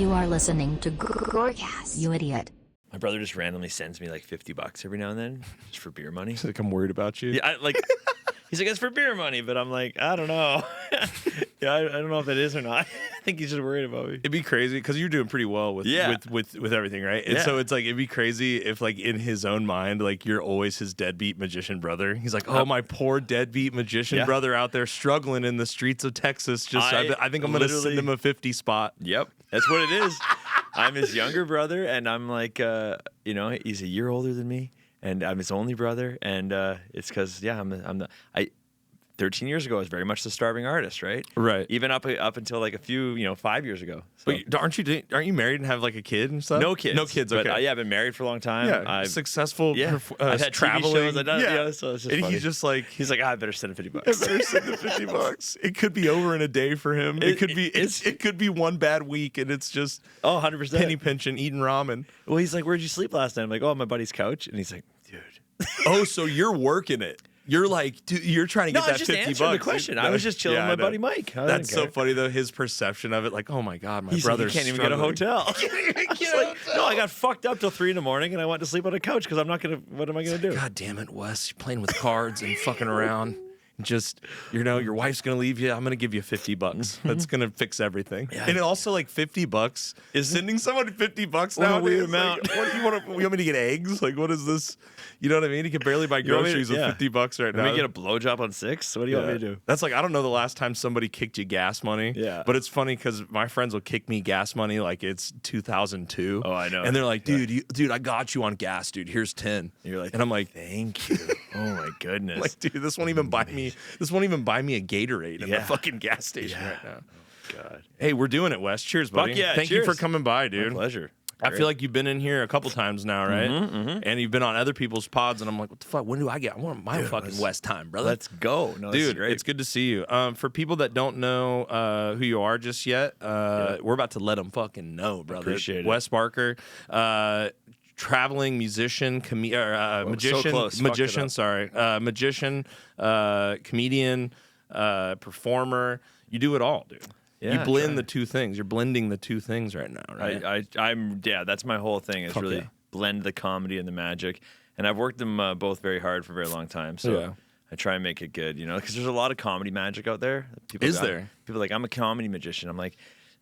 You are listening to GORCAST, you idiot. My brother just randomly sends me like $50 every now and then just for beer money. He's like, I'm worried about you. Yeah, he's like, it's for beer money, but I'm like, I don't know. Yeah, I don't know if that is or not. I think he's just worried about me. It'd be crazy because you're doing pretty well with everything, right? And so it's like it'd be crazy if like in his own mind, like you're always his deadbeat magician brother. He's like, oh, my poor deadbeat magician brother out there struggling in the streets of Texas. I think I'm gonna send him a 50 spot. Yep, that's what it is. I'm his younger brother, and I'm like, he's a year older than me, and I'm his only brother, and it's because 13 years ago, I was very much the starving artist, right? Right. Even up until like a few, 5 years ago. So. But aren't you married and have like a kid and stuff? No kids. No kids. Okay. But, I've been married for a long time. Yeah. Successful. I've had traveling. TV shows. I've done, so it's just and funny. he's like, I better send him $50. I better send him $50. It could be over in a day for him. It could be one bad week, and it's just 100% penny pinching, eating ramen. Well, he's like, where'd you sleep last night? I'm like, my buddy's couch, and he's like, dude. Oh, so you're working it. You're like, dude, you're trying to get that $50. No, I was just answering the question. I was just chilling with my buddy Mike. That's so funny though. His perception of it, like, oh my god, my brother can't even get a hotel. No, I got fucked up till 3 a.m, and I went to sleep on a couch because I'm not gonna. What am I gonna do? God damn it, Wes! You're playing with cards and fucking around. Just, your wife's gonna leave you. I'm gonna give you $50. That's gonna fix everything. Yeah. And it also like $50 is sending someone $50 now. What a weird amount. Like, what do you want me to get eggs? Like, what is this? You know what I mean? You can barely buy groceries with $50 right now. Can we get a blowjob on 6? What do you want me to do? That's like, I don't know the last time somebody kicked you gas money. Yeah. But it's funny because my friends will kick me gas money like it's 2002. Oh, I know. And they're like, dude, I got you on gas, dude. Here's 10. And you're like, and I'm like, thank you. Oh my goodness. Like, dude, this won't even buy me a Gatorade in the fucking gas station right now. Oh, God. Hey, we're doing it, Wes. Cheers, buddy. Fuck yeah, Thank you for coming by, dude. My pleasure. I feel like you've been in here a couple times now, right? Mm-hmm. And you've been on other people's pods, and I'm like, what the fuck? When do I get? I want my fucking West time, brother. Let's go. No, dude, it's good to see you. For people that don't know who you are just yet, we're about to let them fucking know, brother. Appreciate it. Wes Barker, traveling musician, magician, comedian, performer. You do it all, dude. Yeah, you blend the two things. You're blending the two things right now, right? That's my whole thing is really blend the comedy and the magic. And I've worked them both very hard for a very long time. So I try and make it good, because there's a lot of comedy magic out there. People are like, I'm a comedy magician. I'm like,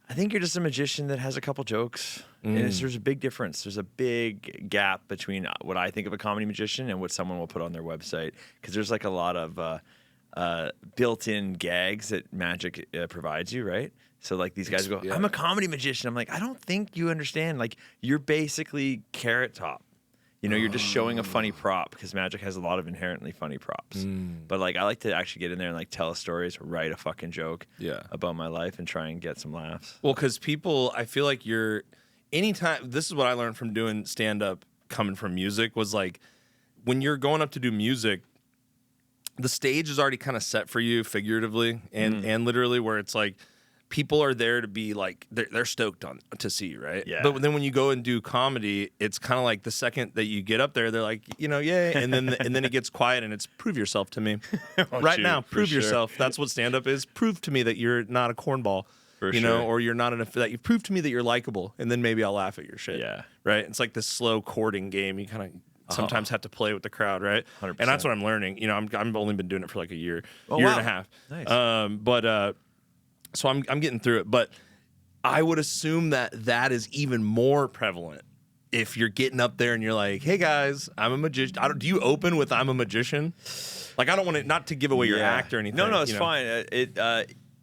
I think you're just a magician that has a couple jokes. And there's a big difference. There's a big gap between what I think of a comedy magician and what someone will put on their website. Because there's like a lot of built-in gags that magic provides you, right? So like these guys go, I'm a comedy magician. I'm like, I don't think you understand. Like you're basically Carrot Top. You're just showing a funny prop because magic has a lot of inherently funny props. But like I like to actually get in there and like tell stories, write a fucking joke about my life and try and get some laughs. Well, because people, I feel like anytime, this is what I learned from doing stand-up coming from music was like when you're going up to do music, the stage is already kind of set for you figuratively and literally where it's like people are there to be like they're stoked to see you, right? Yeah. But then when you go and do comedy, it's kind of like the second that you get up there, they're like, yay, and then it gets quiet and it's prove yourself to me. Now, prove yourself. That's what stand up is. Prove to me that you're not a cornball. Or you're not that you prove to me that you're likable, and then maybe I'll laugh at your shit. Yeah. Right? It's like this slow courting game. You kind of sometimes have to play with the crowd, right? 100%. And that's what I'm learning. I've only been doing it for like a year and a half. Nice. So I'm getting through it. But I would assume that is even more prevalent if you're getting up there and you're like, "Hey guys, I'm a magician." Do you open with "I'm a magician"? Like I don't want to not to give away your act or anything. No, it's fine.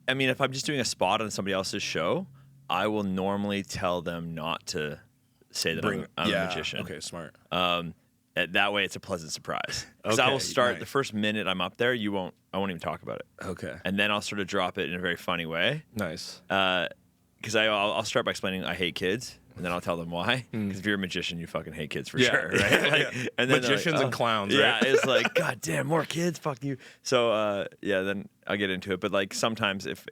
I mean, if I'm just doing a spot on somebody else's show, I will normally tell them not to say that I'm a magician. Okay, smart. That way, it's a pleasant surprise. Because I will start the first minute I'm up there. I won't even talk about it. Okay. And then I'll sort of drop it in a very funny way. Nice. Because I'll start by explaining I hate kids, and then I'll tell them why. Because if you're a magician, you fucking hate kids for sure, right? And then magicians and clowns, right? Yeah, it's like, God damn, more kids, fuck you. So then I'll get into it. But like sometimes if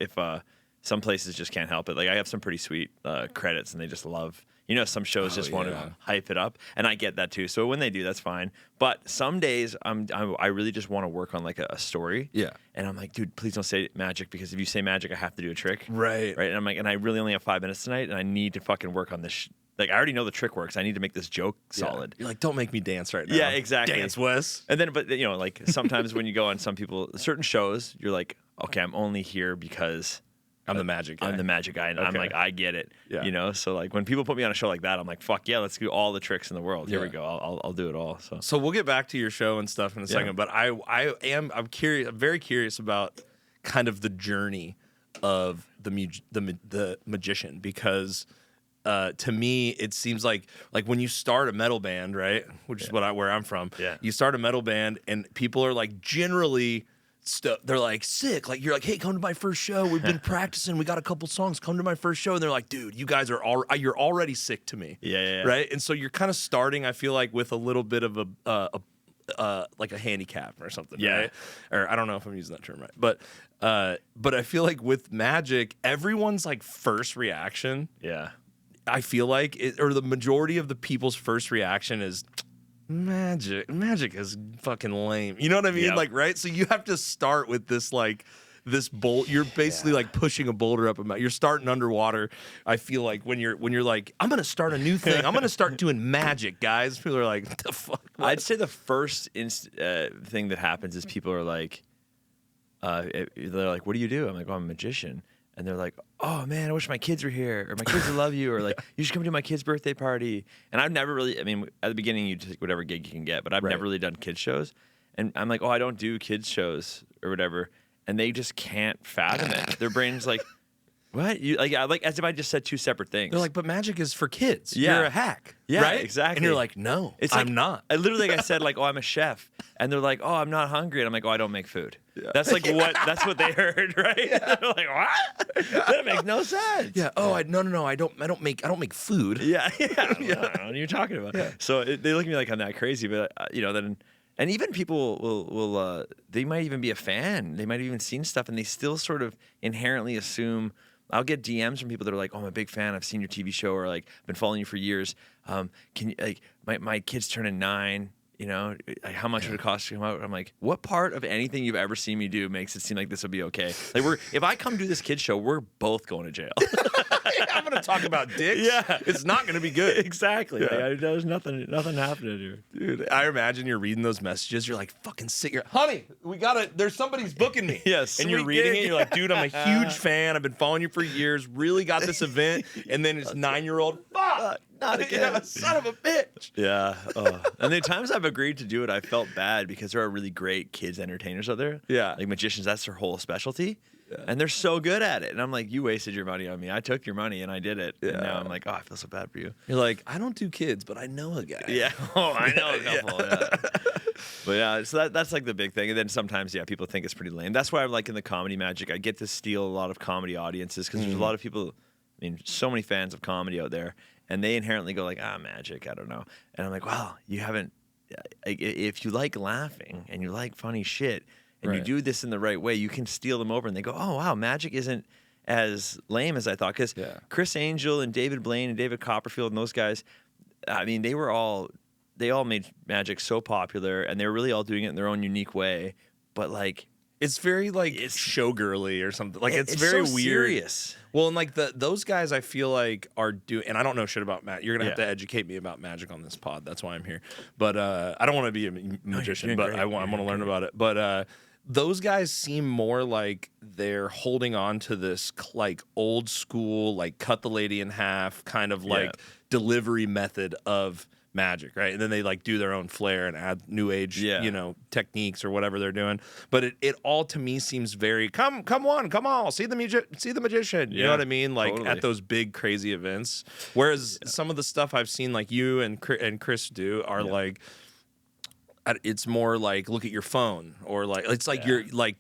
some places just can't help it. Like I have some pretty sweet credits, and they just love You know, some shows just want to hype it up, and I get that too. So when they do, that's fine. But some days I really just want to work on like a story. Yeah. And I'm like, dude, please don't say magic, because if you say magic, I have to do a trick. Right. Right. And I'm like, and I really only have 5 minutes tonight, and I need to fucking work on this. Like, I already know the trick works. I need to make this joke solid. You're like, don't make me dance right now. Yeah, exactly. Dance, Wes. And then, but you know, like sometimes when you go on certain shows, you're like, okay, I'm only here because I'm the magic guy. I'm the magic guy, and I'm like, I get it. Yeah. You know, so like when people put me on a show like that, I'm like, fuck yeah, let's do all the tricks in the world. Here we go. I'll do it all. So we'll get back to your show and stuff in a second, but I'm curious. I'm very curious about kind of the journey of the magician, because to me it seems like when you start a metal band, right? Which is where I'm from. Yeah. You start a metal band and people are like generally. They're like sick. Like you're like, hey, come to my first show. We've been practicing. We got a couple songs. Come to my first show. And they're like, dude, you guys you're already sick to me. Yeah. Right. And so you're kind of starting, I feel like, with a little bit of like a handicap or something. Yeah. Right? Or I don't know if I'm using that term right, but I feel like with magic, everyone's like first reaction. Yeah. I feel like or the majority of the people's first reaction is. Magic is fucking lame. You know what I mean? Yep. Like, right? So you have to start with this bolt. You're basically like pushing a boulder up a mountain. You're starting underwater. I feel like when you're like, I'm gonna start a new thing. I'm gonna start doing magic, guys. People are like, what the fuck? What? I'd say the first thing that happens is people are like, they're like, what do you do? I'm like, oh, I'm a magician. And they're like, oh, man, I wish my kids were here, or my kids would love you, or like, you should come to my kid's birthday party. And I've never really, I mean, at the beginning, you take whatever gig you can get, but I've never really done kids shows. And I'm like, oh, I don't do kids shows or whatever. And they just can't fathom it. Their brain's like, what? You like as if I just said two separate things. They're like, but magic is for kids. Yeah. You're a hack. Yeah, right? Exactly. And you're like, no, I'm not. I literally, like I said, like, oh, I'm a chef. And they're like, oh, I'm not hungry. And I'm like, oh, I don't make food. Yeah. That's like that's what they heard, right? Yeah. They're like, what? That makes no sense. Yeah. Oh, no. I don't make food. Yeah. I don't know what you're talking about. Yeah. So they look at me like I'm that crazy, but you know, then. And even people will they might even be a fan. They might have even seen stuff, and they still sort of inherently assume. I'll get DMs from people that are like, "Oh, I'm a big fan. I've seen your TV show, or like, I've been following you for years. Can you like my kid's turning 9? You know, how much would it cost to come out?" I'm like, "What part of anything you've ever seen me do makes it seem like this will be okay? Like, if I come do this kids show, we're both going to jail." I'm going to talk about dicks. Yeah, it's not going to be good. Exactly. Yeah. Like, there's nothing happening here, dude. I imagine you're reading those messages. You're like, fucking sick. Honey, there's somebody's booking me. Yes. And you're reading it. You're like, dude, I'm a huge fan. I've been following you for years. Really got this event. And then it's 9-year-old. Fuck. Not again. Son of a bitch. Yeah. And the times I've agreed to do it, I felt bad because there are really great kids entertainers out there. Yeah. Like magicians, that's their whole specialty. Yeah. And they're so good at it. And I'm like, you wasted your money on me. I took your money and I did it. Yeah. And now I'm like, oh, I feel so bad for you. You're like, I don't do kids, but I know a guy. Yeah. Oh, I know a couple. Yeah. But yeah, so that's like the big thing. And then sometimes, yeah, people think it's pretty lame. That's why I'm like in the comedy magic. I get to steal a lot of comedy audiences because there's a lot of people, I mean, so many fans of comedy out there. And they inherently go like, magic, I don't know. And I'm like, well, you haven't, if you like laughing and you like funny shit, and you do this in the right way, you can steal them over. And they go, oh, wow, magic isn't as lame as I thought. Because Chris Angel and David Blaine and David Copperfield and those guys, I mean, they all made magic so popular, and they were really all doing it in their own unique way. But like, it's very like it's showgirly or something. Like it's very so weird. Serious. Well, and like those guys, I feel like are doing. And I don't know shit about magic. You're gonna have to educate me about magic on this pod. That's why I'm here. But I don't want to be a magician, but I want to learn about it. But those guys seem more like they're holding on to this like old school, like cut the lady in half kind of like delivery method of magic, right? And then they like do their own flair and add new age, techniques or whatever they're doing. But it all to me seems very come on, see the magician. You know what I mean? Like at those big crazy events. Whereas some of the stuff I've seen like you and Chris do are like. It's more like look at your phone, or like it's like you're like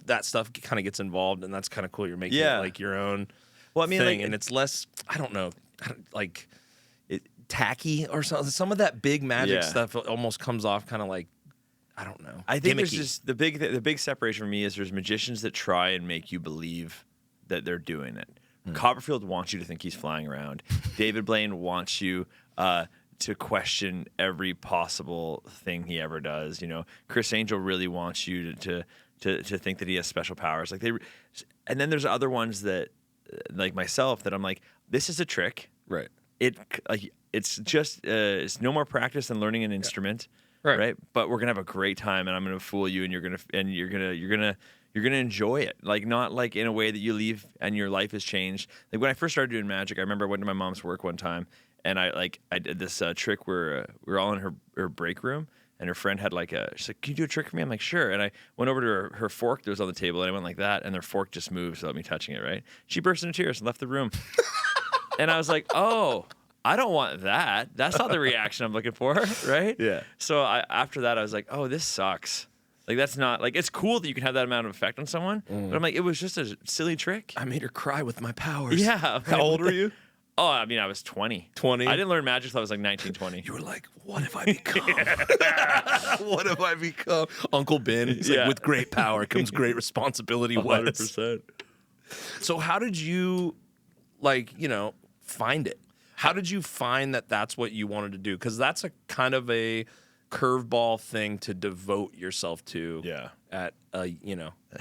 that stuff kind of gets involved, and that's kind of cool. You're making it like your own thing, like, and it's less. I don't know, like tacky or something. Some of that big magic stuff almost comes off kind of like I don't know. I think there's just the big separation for me is there's magicians that try and make you believe that they're doing it. Copperfield wants you to think he's flying around. David Blaine wants you to question every possible thing he ever does. You know, Chris Angel really wants you to think that he has special powers. Like and then there's other ones that, like myself, that I'm like, this is a trick. Right. It's just it's no more practice than learning an instrument. Right. But we're gonna have a great time, and I'm gonna fool you, and you're gonna enjoy it. Like, not like in a way that you leave and your life has changed. Like when I first started doing magic, I remember I went to my mom's work one time, and I did this trick where we were all in her break room, and her friend had she's like, "Can you do a trick for me?" I'm like, "Sure." And I went over to her fork that was on the table, and I went like that, and their fork just moved without me touching it. Right? She burst into tears and left the room, and I was like, "Oh, I don't want that. That's not the reaction I'm looking for." Right? Yeah. So after that, I was like, "Oh, this sucks." Like, that's not, like, it's cool that you can have that amount of effect on someone, but I'm like, it was just a silly trick. I made her cry with my powers. Yeah. How old were you? Oh, I mean, I was 20. 20? I didn't learn magic till I was like 19, 20. You were like, what have I become? What have I become? Uncle Ben. He's like, with great power comes great responsibility. 100%. So how did you, find it? How did you find that that's what you wanted to do? Because that's a kind of a curveball thing to devote yourself to at a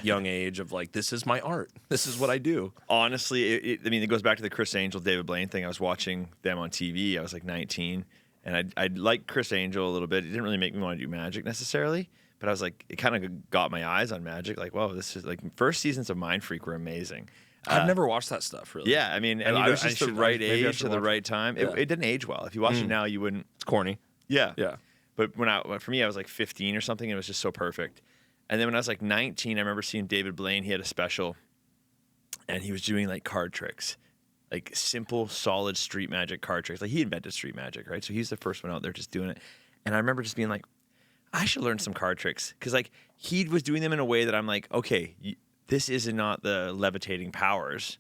young age of like, this is my art, this is what I do. Honestly, it goes back to the Chris Angel, David Blaine thing. I was watching them on TV. I was like 19, and I liked Chris Angel a little bit. It didn't really make me want to do magic necessarily, but I was like, it kind of got my eyes on magic. Like, whoa, this is like, first seasons of Mind Freak were amazing. I've never watched that stuff, really. Yeah, I mean, I was just the right age at the right time. It didn't age well. If you watch it now, you wouldn't. It's corny. Yeah. Yeah. But for me, I was like 15 or something, and it was just so perfect. And then when I was like 19, I remember seeing David Blaine. He had a special, and he was doing like card tricks, like simple, solid street magic card tricks. Like, he invented street magic, right? So he's the first one out there just doing it. And I remember just being like, I should learn some card tricks, because like he was doing them in a way that I'm like, okay, this is not the levitating powers.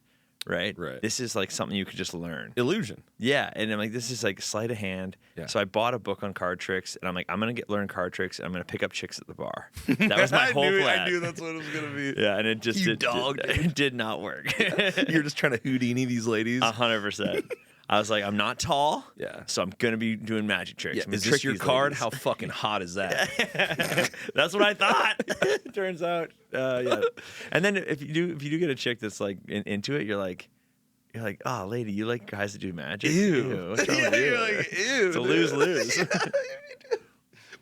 Right? This is like something you could just learn. Illusion. Yeah. And I'm like, this is like sleight of hand. Yeah. So I bought a book on card tricks, and I'm like, I'm going to learn card tricks, and I'm going to pick up chicks at the bar. That was my whole plan. I knew that's what it was going to be. Yeah. And it just did not work. You're just trying to Houdini these ladies. 100%. I was like, I'm not tall. Yeah. So I'm going to be doing magic tricks. Yeah. Is this your card? How fucking hot is that? That's what I thought. Turns out. Yeah. And then if you do get a chick that's like into it, you're like, oh, lady, you like guys that do magic? Ew. What's wrong with you? You're like, ew. It's a lose-lose.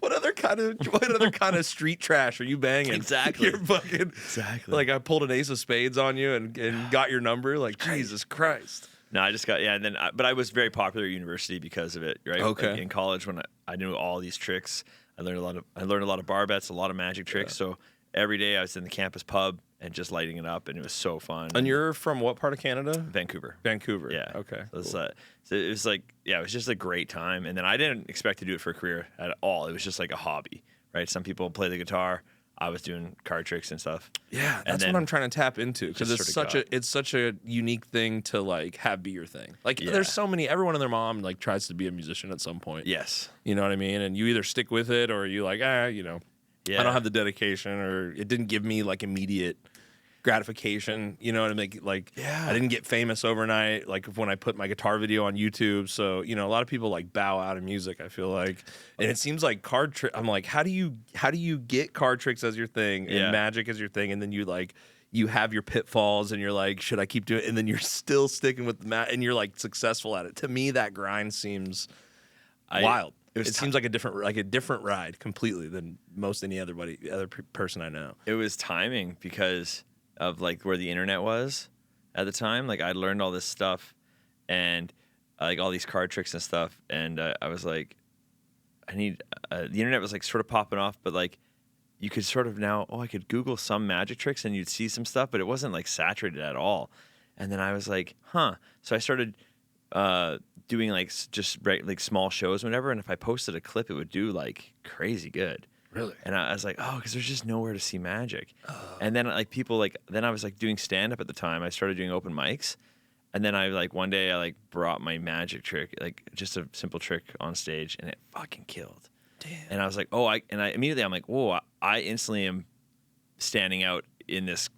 What other kind of street trash are you banging? Exactly. You're fucking exactly. Like, I pulled an ace of spades on you and got your number. Like, Jesus Christ. No, I just got and then but I was very popular at university because of it. Right. Okay. Like in college, when I knew all these tricks, I learned a lot of bar bets, a lot of magic tricks. So every day I was in the campus pub and just lighting it up, and it was so fun. And you're from what part of Canada? Vancouver. Yeah. Okay. So it was like, it was just a great time. And then I didn't expect to do it for a career at all. It was just like a hobby, right? Some people play the guitar. I was doing card tricks and stuff. Yeah, that's what I'm trying to tap into, because it's such a unique thing to like have be your thing. Like, there's so many. Everyone and their mom like tries to be a musician at some point. Yes. You know what I mean? And you either stick with it, or you like, I don't have the dedication, or it didn't give me like immediate gratification. You know what I mean? Like, I didn't get famous overnight, like when I put my guitar video on YouTube. So, a lot of people like bow out of music, I feel like. And it seems like card trick. I'm like, how do you get card tricks as your thing and magic as your thing? And then you have your pitfalls, and you're like, should I keep doing it? And then you're still sticking with the and you're like successful at it. To me, that grind seems wild. It seems like a different ride completely than most any other person I know. It was timing, because of like where the internet was at the time. Like, I learned all this stuff, and like all these card tricks and stuff, and I was like, I need the internet was like sort of popping off, but like you could sort of now, I could Google some magic tricks and you'd see some stuff, but it wasn't like saturated at all. And then I was like, so I started doing like just like small shows or whatever, and if I posted a clip, it would do like crazy good. Really? And I was like, because there's just nowhere to see magic. And then like people then I was like doing stand up at the time. I started doing open mics, and then I like one day I like brought my magic trick, like just a simple trick on stage, and it fucking killed. Damn. And I was like, I immediately I'm like, whoa, I instantly am standing out in this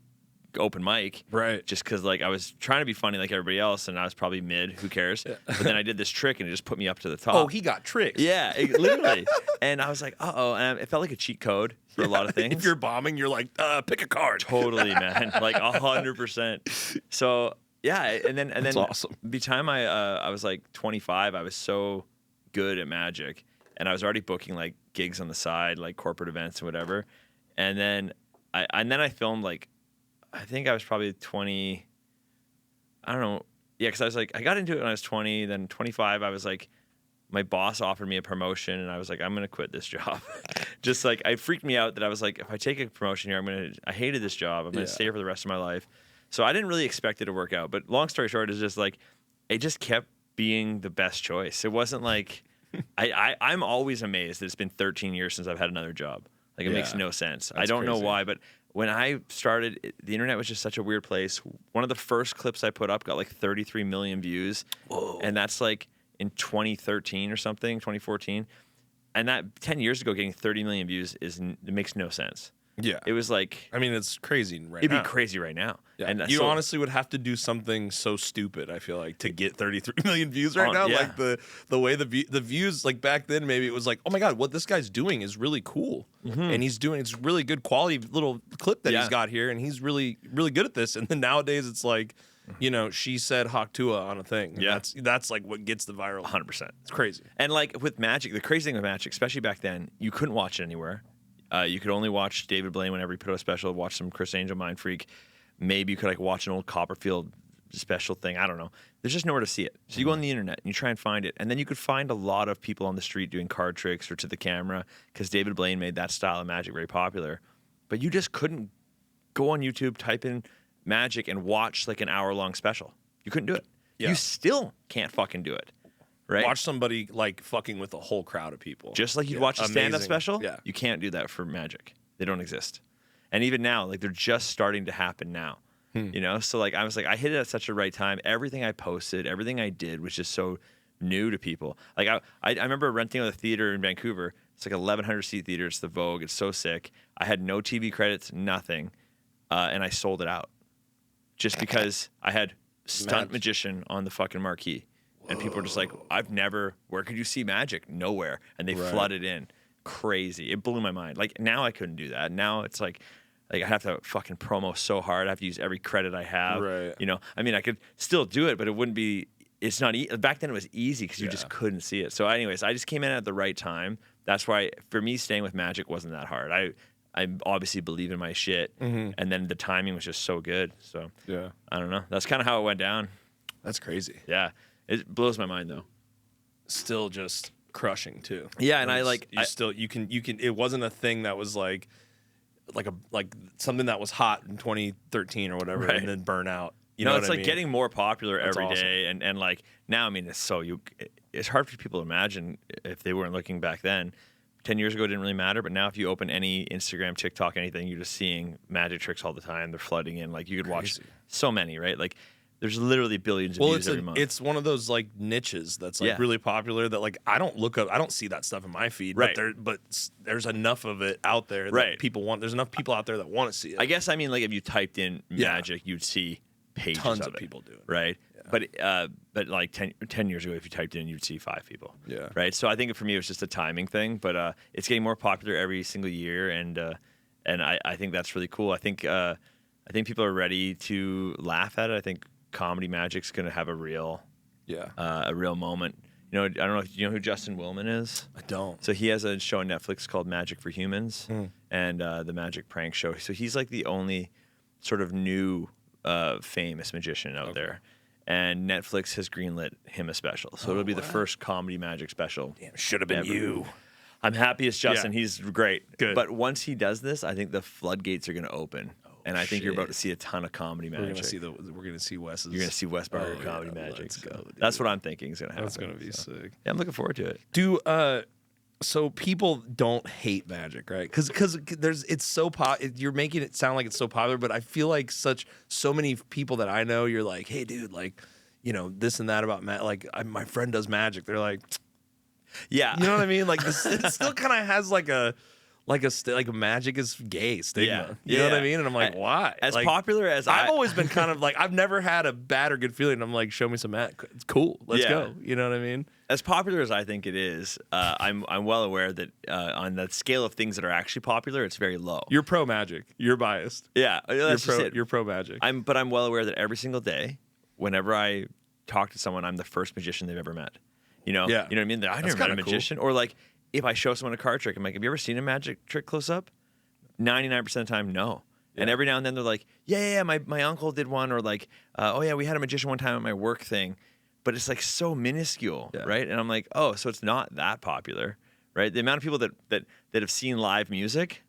open mic, right? Just because like I was trying to be funny like everybody else, and I was probably mid. Who cares? But then I did this trick, and it just put me up to the top. Oh, he got tricked. Yeah, literally. And I was like, and it felt like a cheat code for a lot of things. If you're bombing, you're like, pick a card. Totally, man. Like 100%. So yeah, and then That's awesome. By the time I was like 25, I was so good at magic, and I was already booking like gigs on the side, like corporate events and whatever. And then I filmed like, I think I was probably 20. I don't know. Yeah, because I was like, I got into it when I was 20. Then 25, I was like, my boss offered me a promotion, and I was like, I'm gonna quit this job. Just like it freaked me out that I was like, if I take a promotion here, I hated this job. I'm gonna stay here for the rest of my life. So I didn't really expect it to work out. But long story short, is just like it just kept being the best choice. It wasn't like I'm always amazed that it's been 13 years since I've had another job. Like it makes no sense. I don't know why, but when I started, the internet was just such a weird place. One of the first clips I put up got like 33 million views. Whoa. And that's like in 2013 or something, 2014. And that 10 years ago, getting 30 million views it makes no sense. Yeah. It was like, I mean, it's crazy right now. It'd be crazy right now. Yeah. And you honestly would have to do something so stupid, I feel like, to get 33 million views right now. Yeah. Like the way the views, like back then, maybe it was like, oh my God, what this guy's doing is really cool. Mm-hmm. And it's really good quality little clip that he's got here. And he's really, really good at this. And then nowadays it's like, you know, she said Haktua on a thing. Yeah. That's like what gets the viral. 100%. It's crazy. And like with magic, the crazy thing with magic, especially back then, you couldn't watch it anywhere. You could only watch David Blaine whenever he put out a special, watch some Chris Angel Mind Freak. Maybe you could like watch an old Copperfield special thing. I don't know. There's just nowhere to see it. So you go on the internet and you try and find it. And then you could find a lot of people on the street doing card tricks or to the camera because David Blaine made that style of magic very popular. But you just couldn't go on YouTube, type in magic and watch like an hour-long special. You couldn't do it. Yeah. You still can't fucking do it. Right? Watch somebody like fucking with a whole crowd of people. Just like you'd watch a stand-up special, yeah. You can't do that for magic. They don't exist. And even now, like they're just starting to happen now. You know? So like I was like, I hit it at such a right time. Everything I posted, everything I did was just so new to people. Like I remember renting a theater in Vancouver. It's like 1,100 seat theater. It's the Vogue. It's so sick. I had no TV credits, nothing. And I sold it out. Just because I had Stunt Magician on the fucking marquee. And people were just like, where could you see magic? Nowhere. And they flooded in. Crazy. It blew my mind. Like, now I couldn't do that. Now it's like I have to fucking promo so hard. I have to use every credit I have. Right. You know, I mean, I could still do it, but it wouldn't be, it's not, back then it was easy because you just couldn't see it. So anyways, I just came in at the right time. That's why, for me, staying with magic wasn't that hard. I obviously believe in my shit. And then the timing was just so good. So, yeah, I don't know. That's kind of how it went down. That's crazy. Yeah. It blows my mind though. Still just crushing too. Yeah, and you can it wasn't a thing that was like something that was hot in 2013 or whatever and then burn out. You know it's what like I mean? getting more popular every day and like now I mean it's hard for people to imagine if they weren't looking back then. 10 years ago it didn't really matter, but now if you open any Instagram, TikTok, anything, you're just seeing magic tricks all the time. They're flooding in. Like you could watch so many, right? Like there's literally billions of views every month. It's one of those like niches that's like really popular that like I don't see that stuff in my feed. Right. But there's enough of it out there that people want. There's enough people out there that want to see it. I guess I mean like if you typed in magic, you'd see pages tons of it, people doing it. Right. Yeah. But like 10 years ago, if you typed in, you'd see 5 people. Yeah. Right. So I think for me, it was just a timing thing, but it's getting more popular every single year. And I think that's really cool. I think people are ready to laugh at it. I think comedy magic's going to have a real moment. You know, I don't know if you know who Justin Willman is. I don't. So he has a show on Netflix called Magic for Humans and the Magic Prank Show. So he's like the only sort of new famous magician out there. And Netflix has greenlit him a special. So it'll be the first comedy magic special. Damn, should have been you. I'm happy it's Justin. Yeah. He's great. Good. But once he does this, I think the floodgates are going to open. And I think you're about to see a ton of comedy magic. We're gonna see Wes's. You're gonna see Wes Barker comedy magic. Let's go, that's what I'm thinking is gonna happen. That's gonna be sick. Yeah, I'm looking forward to it. So people don't hate magic, right? Because it's so you're making it sound like it's so popular, but I feel like so many people that I know, you're like, hey, dude, like, you know, this and that about like my friend does magic. They're like, yeah, you know what I mean? Like it still kind of has like a. like magic is gay stigma. You know what I mean? And I'm like, why? As like, popular as I've always been kind of like, I've never had a bad or good feeling. I'm like, show me some magic. It's cool. Let's go. You know what I mean? As popular as I think it is, I'm well aware that on the scale of things that are actually popular, it's very low. You're pro magic. You're biased. Yeah, You're pro magic. But I'm well aware that every single day, whenever I talk to someone, I'm the first magician they've ever met. You know? Yeah. You know what I mean? I've never met a magician. Cool. Or like, if I show someone a card trick, I'm like, have you ever seen a magic trick close up? 99% of the time, no. Yeah. And every now and then they're like, yeah, my uncle did one. Or like, oh yeah, we had a magician one time at my work thing. But it's like so minuscule, right? And I'm like, oh, so it's not that popular, right? The amount of people that have seen live music,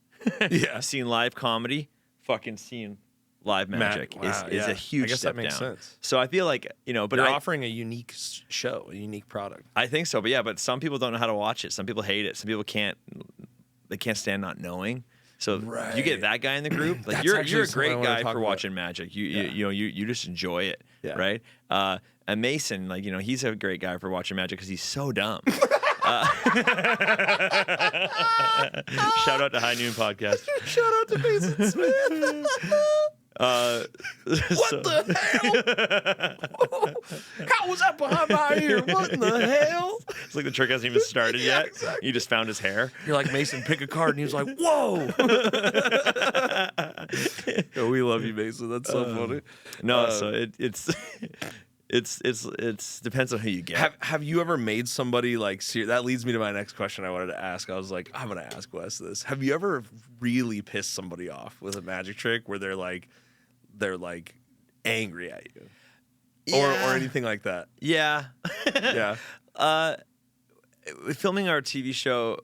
seen live comedy, fucking seen live magic is a huge step down. I guess that makes sense. So I feel like, but you're offering a unique show, a unique product. I think so, but some people don't know how to watch it. Some people hate it. Some people can't stand not knowing. So you get that guy in the group, like you're a great guy for watching magic. You just enjoy it, right? And Mason, like he's a great guy for watching magic because he's so dumb. Shout out to High Noon Podcast. Shout out to Mason Smith. What the hell? How was that behind my ear? What in the hell? It's like the trick hasn't even started yet. Exactly. You just found his hair. You're like, Mason, pick a card, and he was like, whoa. Oh, we love you, Mason. That's so funny. No, so it's depends on who you get. Have you ever made somebody like that leads me to my next question I wanted to ask. I was like, I'm gonna ask Wes this. Have you ever really pissed somebody off with a magic trick where they're like angry at you? Or anything like that? Yeah. Yeah. Filming our TV show,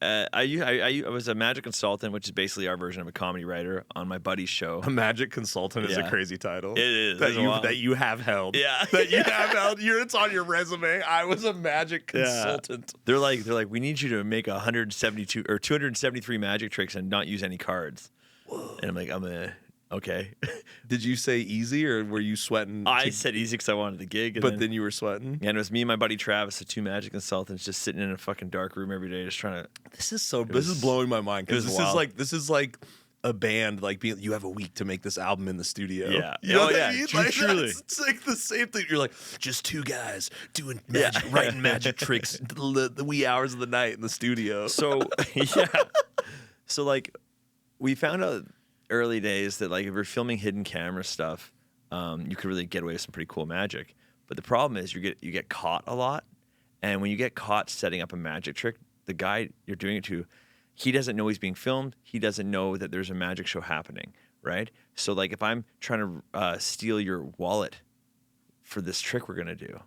I was a magic consultant, which is basically our version of a comedy writer on my buddy's show. A magic consultant is a crazy title. It is. That you have held. Yeah. That you have held. It's on your resume. I was a magic consultant. They're like, we need you to make 172 or 273 magic tricks and not use any cards. Whoa. And I'm like, okay. Did you say easy or were you sweating? I said easy because I wanted the gig. But then you were sweating? And it was me and my buddy Travis, the two magic consultants, just sitting in a fucking dark room every day just trying to... This is blowing my mind because this is like a band, like being, you have a week to make this album in the studio. Yeah. You know what I mean? Truly. It's like the same thing. You're like, just two guys doing magic, writing magic tricks the wee hours of the night in the studio. So, So, like, we found out early days that, like, if you're filming hidden camera stuff, you could really get away with some pretty cool magic. But the problem is you get caught a lot. And when you get caught setting up a magic trick, the guy you're doing it to, he doesn't know he's being filmed. He doesn't know that there's a magic show happening, right? So, like, if I'm trying to steal your wallet for this trick we're going to do,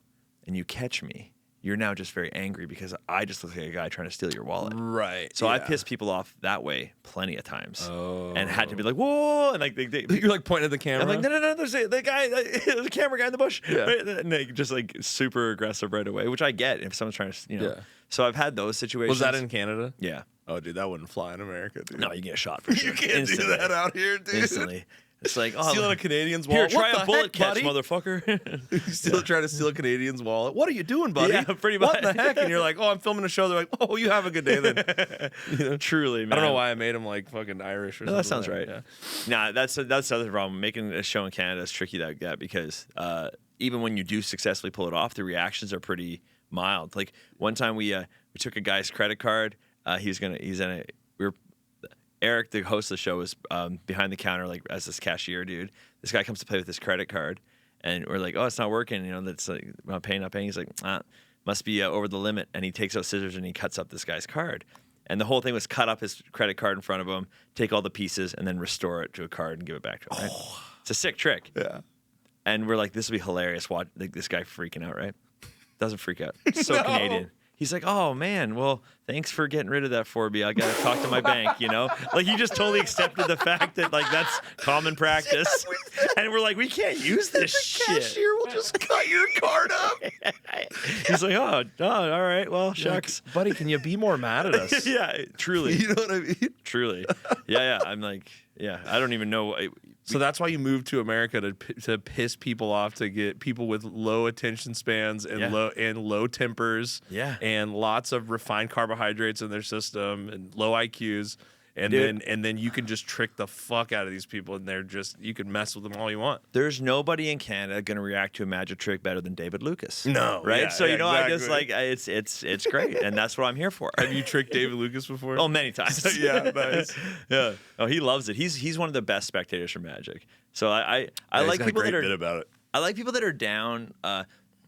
and you catch me, you're now just very angry because I just look like a guy trying to steal your wallet. Right. So I pissed people off that way plenty of times. Oh. And had to be like, whoa. And like, you're like pointing at the camera. I'm like, no, there's the guy, the camera guy in the bush. Yeah. Right? And they just like super aggressive right away, which I get if someone's trying to, Yeah. So I've had those situations. Was that in Canada? Yeah. Oh, dude, that wouldn't fly in America, dude. No, you get shot for sure. You can't do that out here, dude. Instantly. It's like, stealing a Canadian's wallet. Here, try a bullet catch, motherfucker. You still trying to steal a Canadian's wallet. What are you doing, buddy? Yeah, pretty much. What the heck? And you're like, oh, I'm filming a show. They're like, oh, you have a good day then. Truly, man. I don't know why I made him like fucking Irish or something. That sounds like right. Yeah. Nah, that's the other problem. Making a show in Canada is tricky like that because even when you do successfully pull it off, the reactions are pretty mild. Like one time we took a guy's credit card. Eric, the host of the show, was behind the counter, like as this cashier dude. This guy comes to play with his credit card, and we're like, "Oh, it's not working." That's like not paying. He's like, "Must be over the limit." And he takes out scissors and he cuts up this guy's card. And the whole thing was cut up his credit card in front of him, take all the pieces, and then restore it to a card and give it back to him. Right? It's a sick trick. Yeah. And we're like, "This will be hilarious." Watch like this guy freaking out, right? Doesn't freak out. It's so Canadian. He's like, oh, man, well, thanks for getting rid of that for me. I got to talk to my bank, Like, he just totally accepted the fact that, like, that's common practice. And we're like, we can't use this shit. The cashier will just cut your card up. He's like, oh, all right, well, shucks. Like, buddy, can you be more mad at us? Yeah, truly. You know what I mean? Truly. Yeah, I'm like, I don't even know. So that's why you moved to America to piss people off, to get people with low attention spans and low tempers, and lots of refined carbohydrates in their system and low IQs, and then you can just trick the fuck out of these people, and you can mess with them all you want. There's nobody in Canada going to react to a magic trick better than David Lucas. No, right? Yeah, so yeah, I exactly. just it's great, and that's what I'm here for. Have you tricked David Lucas before? Oh, many times. Yeah, nice. Yeah. Oh, he loves it. He's one of the best spectators for magic. So I like got people a great that are bit about it. I like people that are down.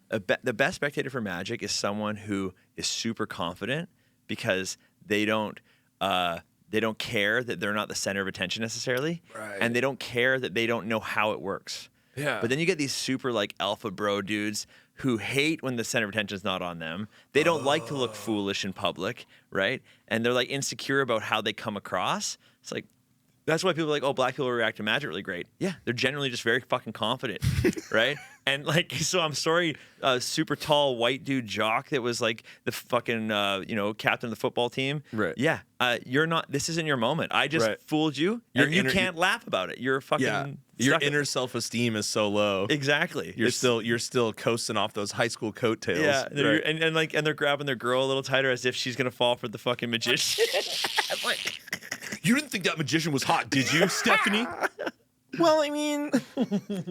The best spectator for magic is someone who is super confident because they don't care that they're not the center of attention necessarily, right. and they don't care that they don't know how it works. Yeah. But then you get these super like alpha bro dudes who hate when the center of attention is not on them. They don't like to look foolish in public, right? And they're like insecure about how they come across. It's like, that's why people are like, oh, black people react to magic really great. Yeah, they're generally just very fucking confident, right? And like, so I'm sorry, super tall white dude jock that was like the fucking captain of the football team. Right. Yeah, you're not. This isn't your moment. I just fooled you, and you can't laugh about it. You're fucking. Your inner self-esteem is so low. Exactly. You're still coasting off those high school coattails. Yeah, right. and they're grabbing their girl a little tighter as if she's gonna fall for the fucking magician. Like, you didn't think that magician was hot, did you, Stephanie? Well, I mean,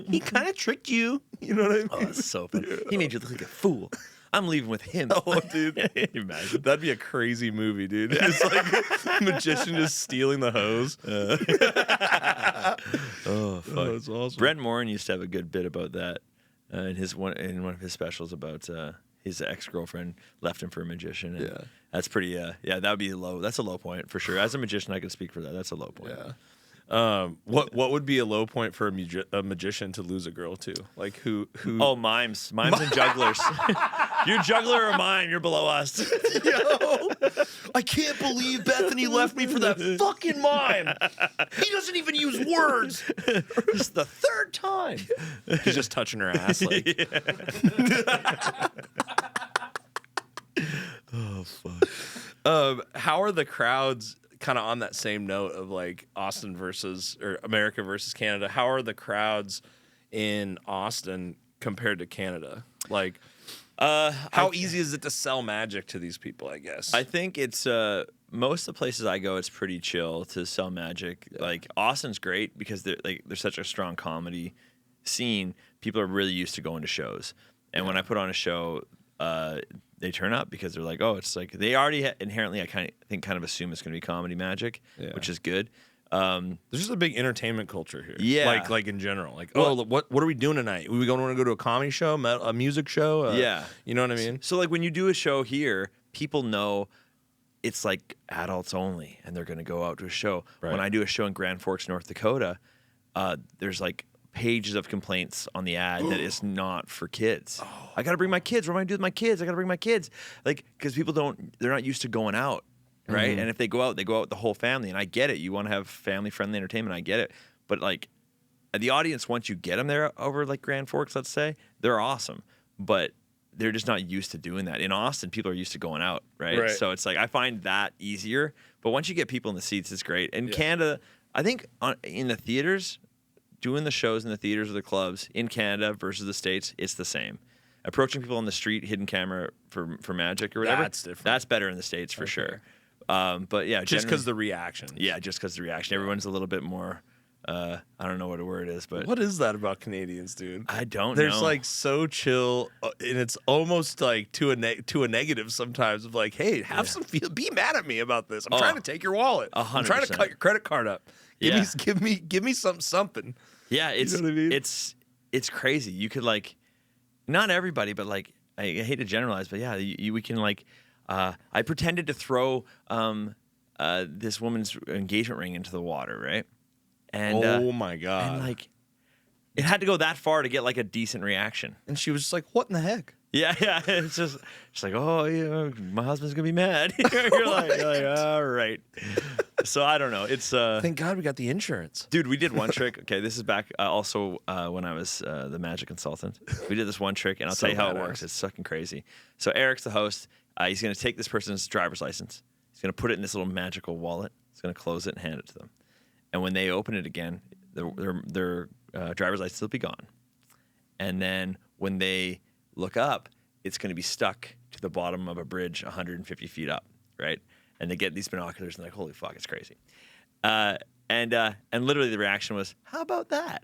he kind of tricked you. You know what I mean? Oh, that's so funny. He made you look like a fool. I'm leaving with him. Oh, dude. Imagine. That'd be a crazy movie, dude. It's like a magician just stealing the hose. Oh, fuck. Oh, that's awesome. Brent Morin used to have a good bit about that in one of his specials about his ex-girlfriend left him for a magician. And that's pretty, that would be low. That's a low point for sure. As a magician, I can speak for that. That's a low point. Yeah. What would be a low point for a magician to lose a girl to? Like who? Oh, mimes and jugglers. You're juggler or mime, you're below us. Yo, I can't believe Bethany left me for that fucking mime. He doesn't even use words. This is the third time. He's just touching her ass. Like. Oh fuck. How are the crowds? Kind of on that same note of like Austin or America versus Canada, how are the crowds in Austin compared to Canada? Like, how easy is it to sell magic to these people, I guess? I think it's most of the places I go, it's pretty chill to sell magic. Yeah. Like Austin's great because there's such a strong comedy scene. People are really used to going to shows, and when I put on a show, they turn up because they're like, oh, it's like they already inherently, I kind of assume it's going to be comedy magic, which is good. There's just a big entertainment culture here. Yeah. Like in general. Like, what are we doing tonight? We want to go to a comedy show, a music show? Yeah. You know what I mean? So like when you do a show here, people know it's like adults only, and they're going to go out to a show. Right. When I do a show in Grand Forks, North Dakota, there's like pages of complaints on the ad that it's not for kids. Oh. I got to bring my kids. What am I going to do with my kids? I got to bring my kids. Like, because people they're not used to going out, right? Mm-hmm. And if they go out with the whole family. And I get it. You want to have family-friendly entertainment. I get it. But like, the audience, once you get them there over like Grand Forks, let's say, they're awesome. But they're just not used to doing that. In Austin, people are used to going out, right? So it's like, I find that easier. But once you get people in the seats, it's great. In Canada, I think in the theaters, doing the shows in the theaters or the clubs in Canada versus the States, it's the same. Approaching people on the street, hidden camera for magic or whatever, that's different. That's better in the States for sure. But yeah, just because the reaction. Yeah, just because the reaction. Everyone's a little bit more. I don't know what a word is, but what is that about Canadians, dude? I don't know. There's like so chill, and it's almost like to a negative sometimes. Of like, hey, have some feel. Be mad at me about this. I'm trying to take your wallet. 100%. I'm trying to cut your credit card up. Give me something. Yeah, you know what I mean? It's crazy. You could like, not everybody, but like I hate to generalize, but yeah, we can like. I pretended to throw this woman's engagement ring into the water, right? And oh my god! And like, it had to go that far to get like a decent reaction. And she was just like, "What in the heck?" Yeah. It's just like, oh, yeah, my husband's gonna be mad. you're like, all right. So I don't know. It's thank God we got the insurance, dude. We did one trick. Okay, this is back also when I was the magic consultant. We did this one trick, and I'll tell you how it works. It's fucking crazy. So Eric's the host. He's gonna take this person's driver's license. He's gonna put it in this little magical wallet. He's gonna close it and hand it to them. And when they open it again, their driver's license will be gone. And then when they look up, it's going to be stuck to the bottom of a bridge 150 feet up, right? And they get these binoculars and they're like, holy fuck, it's crazy. And literally the reaction was, how about that?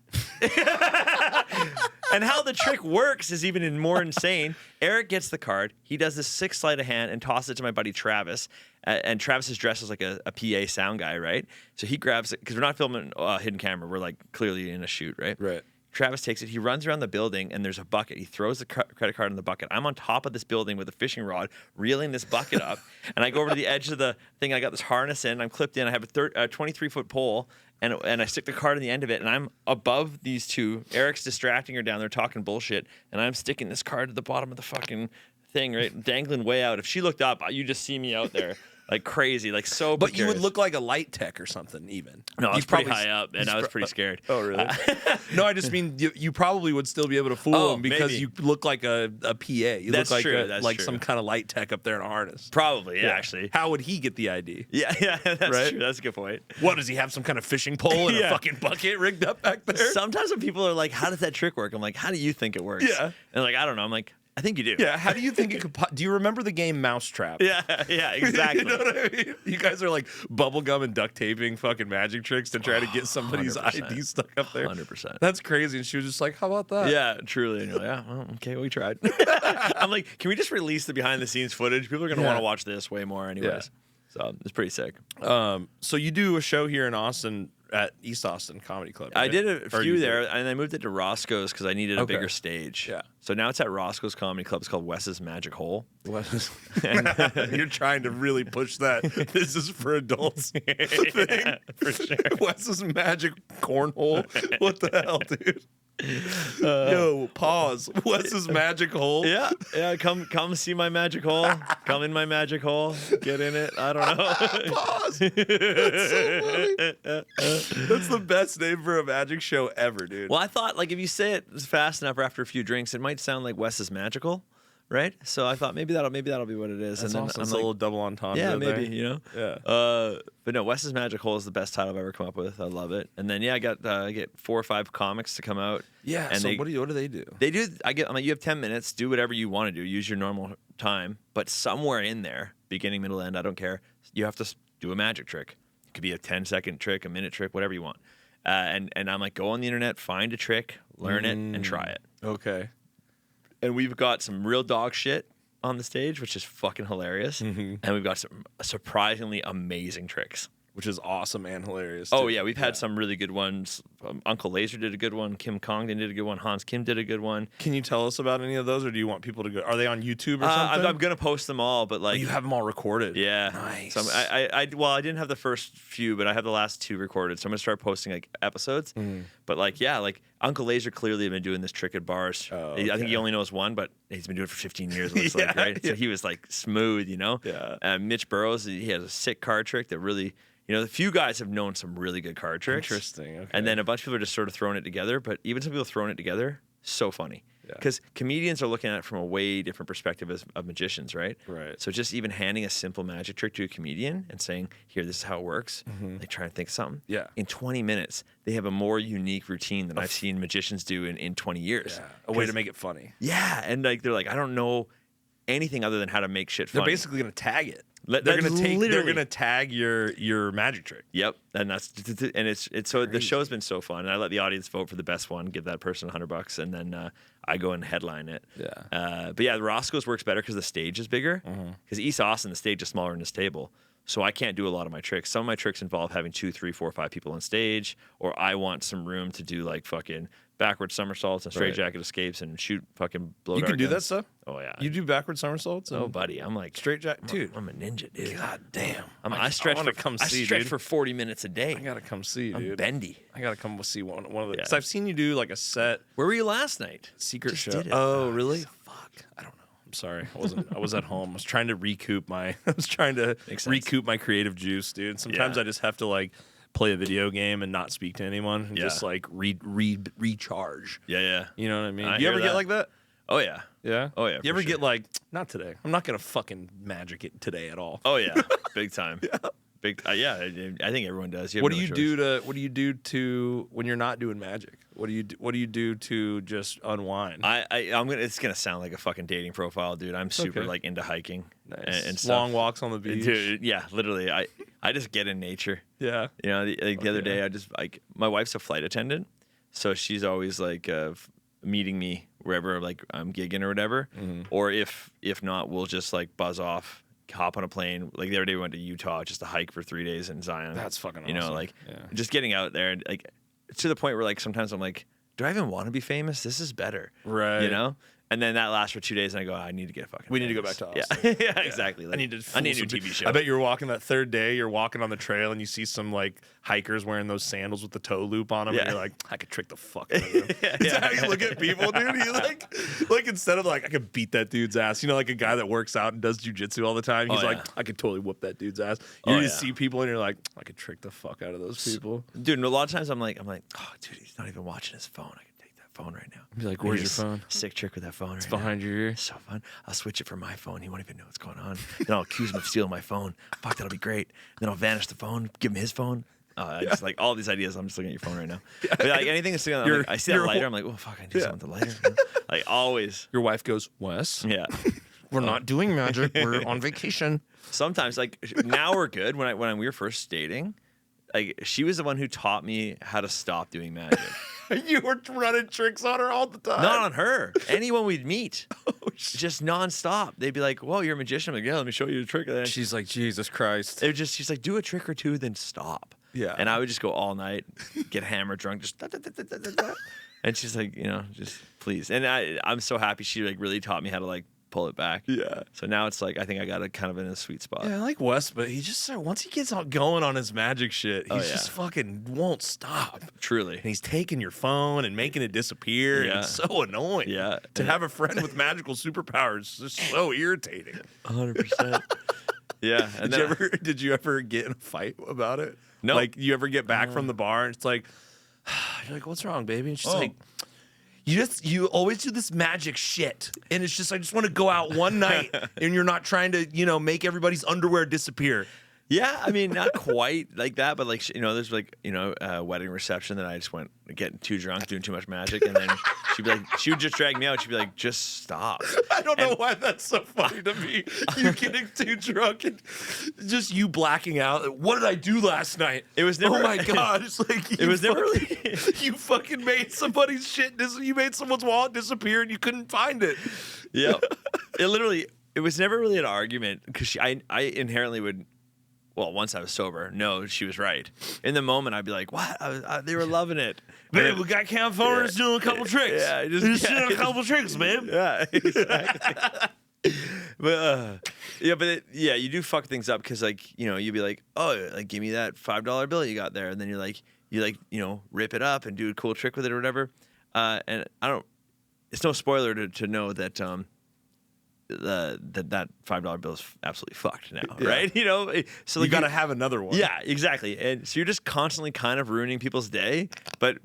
And how the trick works is even more insane. Eric gets the card. He does this sick sleight of hand and tosses it to my buddy Travis. And Travis is dressed as like a PA sound guy, right? So he grabs it because we're not filming hidden camera. We're like clearly in a shoot, right? Right. Travis takes it. He runs around the building, and there's a bucket. He throws the credit card in the bucket. I'm on top of this building with a fishing rod, reeling this bucket up. And I go over to the edge of the thing. I got this harness in. I'm clipped in. I have a 23-foot pole, and I stick the card in the end of it. And I'm above these two. Eric's distracting her down there talking bullshit, and I'm sticking this card to the bottom of the fucking thing, right, dangling way out. If she looked up, you just see me out there. Like crazy, like so. But you would look like a light tech or something, even. No, I was pretty high up, and I was pretty scared. Oh, really? No, I just mean you probably would still be able to fool him because you look like a PA. You That's look like true. That's like true. some kind of light tech up there in a harness. Probably, yeah, actually. How would he get the ID? Yeah, that's Right? true. That's a good point. What, does he have some kind of fishing pole and a fucking bucket rigged up back there? Sometimes when people are like, "How does that trick work?" I'm like, "How do you think it works?" Yeah. And like, I don't know. I'm like, I think you do. Yeah, how do you think it could? Do you remember the game Mousetrap? Yeah, exactly. You know what I mean? You guys are like bubblegum and duct taping fucking magic tricks to try to get somebody's 100%. ID stuck up there. 100%. That's crazy. And she was just like, how about that? Yeah, truly. And you're like, yeah, well, okay, we tried. I'm like, can we just release the behind the scenes footage? People are going to want to watch this way more anyways. Yeah. So it's pretty sick. So you do a show here in Austin at East Austin Comedy Club, right? I did a few there, and I moved it to Roscoe's because I needed a bigger stage. Yeah. So now it's at Roscoe's Comedy Club. It's called Wes's Magic Hole. You're trying to really push that. This is for adults thing. Yeah, for sure. Wes's Magic Cornhole. What the hell, dude? Yo, pause. Wes's Magic Hole. Yeah. Come see my magic hole. Come in my magic hole. Get in it. I don't know. Pause. That's so funny. That's the best name for a magic show ever, dude. Well, I thought like if you say it fast enough or after a few drinks, it might sound like Wes is magical, right? So I thought maybe that'll be what it is. That's and then awesome. I'm It's like, a little double entendre. yeah, there. maybe, you know. Yeah. But no, Wes's Magic Hole is the best title I've ever come up with. I love it. And then I get 4 or 5 comics to come out. Yeah. And So what do they do? They do. I'm like, you have 10 minutes. Do whatever you want to do. Use your normal time. But somewhere in there, beginning, middle, end, I don't care. You have to do a magic trick. It could be a 10-second trick, a minute trick, whatever you want. And I'm like, go on the internet, find a trick, learn it, and try it. Okay. And we've got some real dog shit on the stage, which is fucking hilarious. And we've got some surprisingly amazing tricks. Which is awesome and hilarious. Oh, too. yeah. We've had some really good ones. Uncle Laser did a good one. Kim Congdon did a good one. Hans Kim did a good one. Can you tell us about any of those, or do you want people to go? Are they on YouTube or something? I'm going to post them all, but like. You have them all recorded. Yeah. Nice. So I didn't have the first few, but I have the last 2 recorded. So I'm going to start posting like episodes. But like, yeah, like Uncle Laser clearly had been doing this trick at bars. Oh, I think he only knows one, but he's been doing it for 15 years, it looks like, right? So he was like smooth, you know? Yeah. Mitch Burrows, he has a sick card trick that really, you know, a few guys have known some really good card tricks. Interesting. Okay. And then a bunch of people are just sort of throwing it together, but even some people throwing it together, so funny. Because comedians are looking at it from a way different perspective of magicians, right? Right. So just even handing a simple magic trick to a comedian and saying, here, this is how it works. They try and think of something. Yeah. In 20 minutes, they have a more unique routine than I've seen magicians do in 20 years. Yeah. A way to make it funny. Yeah. And like they're like, I don't know anything other than how to make shit funny. They're basically gonna tag it. They're gonna tag your magic trick. Yep, and it's so the show's been so fun, and I let the audience vote for the best one, give that person $100, and then I go and headline it. Yeah. But yeah, Roscoe's works better because the stage is bigger. Because East Austin, the stage is smaller than this table, so I can't do a lot of my tricks. Some of my tricks involve having 2, 3, 4, 5 people on stage, or I want some room to do like fucking backward somersaults and straight jacket escapes and shoot fucking blow You dart can do that guns. stuff? Oh yeah. You do backward somersaults? Oh buddy, I'm like straight jacket, dude. I'm a ninja, dude. God damn. I stretch wanna for come I see, stretch dude. for 40 minutes a day. I gotta come see, I'm dude. bendy. I gotta come see one of the. Yeah. Because I've seen you do like a set Where were you last night? secret Just show. did it. Oh, really? Fuck. I don't know. I'm sorry. I was at home. I was trying to recoup my creative juice, dude. Sometimes Yeah. I just have to like play a video game and not speak to anyone and just like recharge. Yeah. You know what I mean? I You ever hear get that. like that? Oh yeah. Yeah. Oh, yeah, You for ever sure. get like, not today. I'm not gonna fucking magic it today at all. Oh yeah. Big time. Big, yeah, I think everyone does. What do you do to when you're not doing magic? What do you do to just unwind? It's gonna sound like a fucking dating profile, dude. I'm super like into hiking and stuff. Long walks on the beach. Dude, yeah, literally. I just get in nature. Yeah. You know, the other day I just like my wife's a flight attendant, so she's always like meeting me wherever like I'm gigging or whatever. Mm-hmm. Or if not, we'll just like buzz off. Hop on a plane. Like the other day we went to Utah just to hike for 3 days in Zion. That's fucking awesome. You know, like just getting out there and like to the point where like sometimes I'm like, do I even want to be famous? This is better. Right. You know? And then that lasts for 2 days and I go, I need to get fucking We famous. need to go back to Austin. Yeah, exactly. Like, I need a new TV show. I bet you were walking that third day, you're walking on the trail and you see some like hikers wearing those sandals with the toe loop on them and you're like, I could trick the fuck out of them. Is that how you look at people, dude? You like instead of like, I could beat that dude's ass. You know, like a guy that works out and does jujitsu all the time. He's like, I could totally whoop that dude's ass. You just see people and you're like, I could trick the fuck out of those people. Dude, and a lot of times I'm like, oh, dude, he's not even watching his phone. I can take that phone right now. Be like, where's your phone? Sick trick with that phone. It's behind your ear. So fun. I'll switch it for my phone. He won't even know what's going on. Then I'll accuse him of stealing my phone. Fuck, that'll be great. Then I'll vanish the phone, give him his phone. I just like all these ideas. I'm just looking at your phone right now. But like anything that's sitting on, I see that lighter. I'm like, oh fuck, I need something with the lighter. Like always. Your wife goes, Wes? Yeah. We're not doing magic. We're on vacation. Sometimes, like now we're good. When we were first dating, like she was the one who taught me how to stop doing magic. You were running tricks on her all the time. Not on her. Anyone we'd meet. Just nonstop. They'd be like, whoa, you're a magician. I'm like, yeah, let me show you a trick. And she's like, Jesus Christ. She's like, do a trick or two, then stop. Yeah. And I would just go all night, get hammered drunk, just and she's like, just please. And I'm so happy she like really taught me how to like pull it back. Yeah. So now it's like I think I got it kind of in a sweet spot. Yeah, I like Wes, but he just once he gets out going on his magic shit, he's just fucking won't stop. Truly. And he's taking your phone and making it disappear. Yeah. And it's so annoying. Yeah. To have a friend with magical superpowers is just so irritating. 100%. Yeah. And did you ever get in a fight about it? No. Like you ever get back from the bar and it's like, you're like, what's wrong, baby? And she's like, you always do this magic shit. And it's just, I just want to go out one night and you're not trying to, make everybody's underwear disappear. Yeah, I mean, not quite like that, but like, there's like, a wedding reception that I just went getting too drunk, doing too much magic. And then she would just drag me out. She'd be like, just stop. I don't know why that's so funny to me. You getting too drunk and just you blacking out. What did I do last night? It was never. Oh my God. It's like, it was never really. You fucking made somebody's shit. You made someone's wallet disappear and you couldn't find it. Yep. It was never really an argument because I inherently would. Well, once I was sober, no, she was right. In the moment, I'd be like, "What? They were loving it." Babe, we got Cam Forrest doing a couple tricks. Yeah, just doing a couple tricks, man. Yeah, exactly. But you do fuck things up because you'd be like, "Oh, like give me that $5 bill you got there," and then you rip it up and do a cool trick with it or whatever. And I don't. It's no spoiler to know that that $5 bill is absolutely fucked now, right? So you got to have another one. Yeah, exactly. And so you're just constantly kind of ruining people's day, but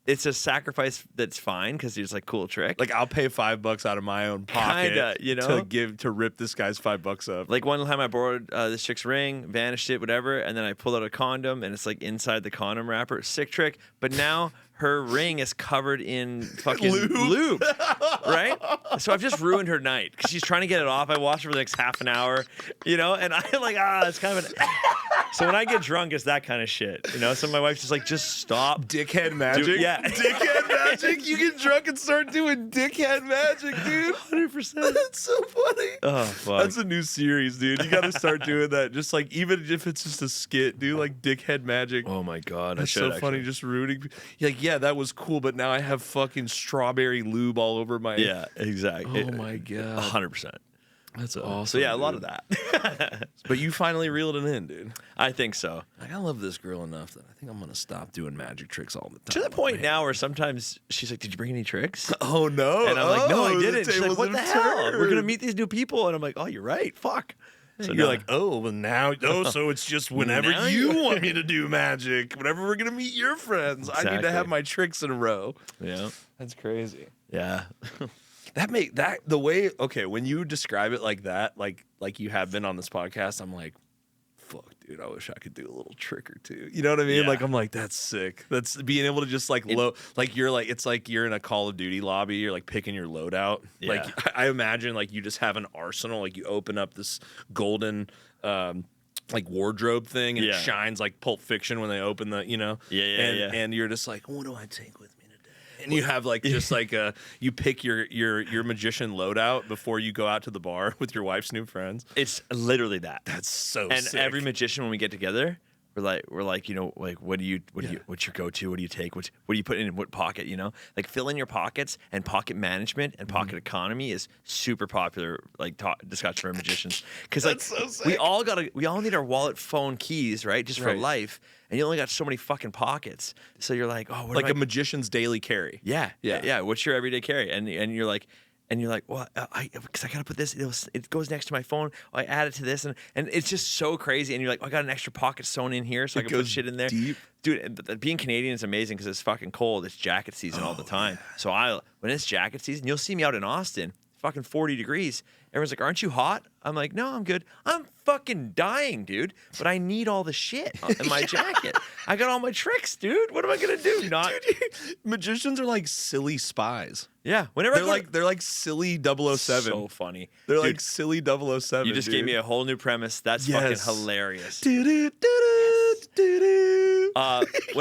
it's a sacrifice that's fine because it's like cool trick. Like I'll pay $5 out of my own pocket, to rip this guy's $5 up. Like one time I borrowed this chick's ring, vanished it, whatever, and then I pulled out a condom and it's like inside the condom wrapper. Sick trick, but now her ring is covered in fucking lube, right? So I've just ruined her night because she's trying to get it off. I watched her for the next half an hour, and I'm like, it's kind of an. So when I get drunk, it's that kind of shit, So my wife's just like, just stop. Dickhead magic? Dickhead magic? You get drunk and start doing dickhead magic, dude. 100%. That's so funny. Oh, fuck. That's a new series, dude. You got to start doing that. Just like, even if it's just a skit, do like dickhead magic. Oh my God. That's so funny, just rooting. Like, yeah, that was cool, but now I have fucking strawberry lube all over my. Yeah, exactly. Oh my God. 100%. That's awesome. So yeah, a lot of that. But you finally reeled it in, dude. I think so. Like, I love this girl enough that I think I'm gonna stop doing magic tricks all the time. To the point now where sometimes she's like, "Did you bring any tricks?" Oh no! And I'm like, "No, I didn't." She's like, "What the hell? We're gonna meet these new people," and I'm like, "Oh, you're right. Fuck." So you're like, "Oh, well now, so it's just whenever you want me to do magic, whenever we're gonna meet your friends, I need to have my tricks in a row." Yeah, that's crazy. Yeah. When you describe it like that, like you have been on this podcast, I'm like, fuck, dude, I wish I could do a little trick or two. You know what I mean? Yeah. Like, I'm like, that's sick. That's being able to just like it's like you're in a Call of Duty lobby. You're like picking your load out. Yeah. Like, I imagine like you just have an arsenal. Like you open up this golden, like wardrobe thing, and it shines like Pulp Fiction when they open the, and you're just like, what do I take with me today? And you have like just like you pick your magician loadout before you go out to the bar with your wife's new friends. It's literally that. That's so and sick. every magician when we get together, we're like, like what's your go-to? What do you take? What do you put in what pocket? Like fill in your pockets, and pocket management and pocket economy is super popular. Like discussion for magicians, because like so sick. we all need our wallet, phone, keys, right? Just for life, and you only got so many fucking pockets. So you're like, oh, like a magician's daily carry. Yeah. What's your everyday carry? And you're like. And you're like, well, because I gotta put this. It goes next to my phone. I add it to this, and it's just so crazy. And you're like, I got an extra pocket sewn in here, so I can put shit in there. Deep. Dude, being Canadian is amazing because it's fucking cold. It's jacket season all the time. Yeah. So when it's jacket season, you'll see me out in Austin, fucking 40 degrees. Everyone's like, aren't you hot? I'm like, no, I'm good. I'm fucking dying, dude. But I need all the shit in my jacket. I got all my tricks, dude. What am I gonna do? Dude, magicians are like silly spies. Yeah, they're like silly 007. So funny. They're like silly 007. You just gave me a whole new premise. That's fucking hilarious. When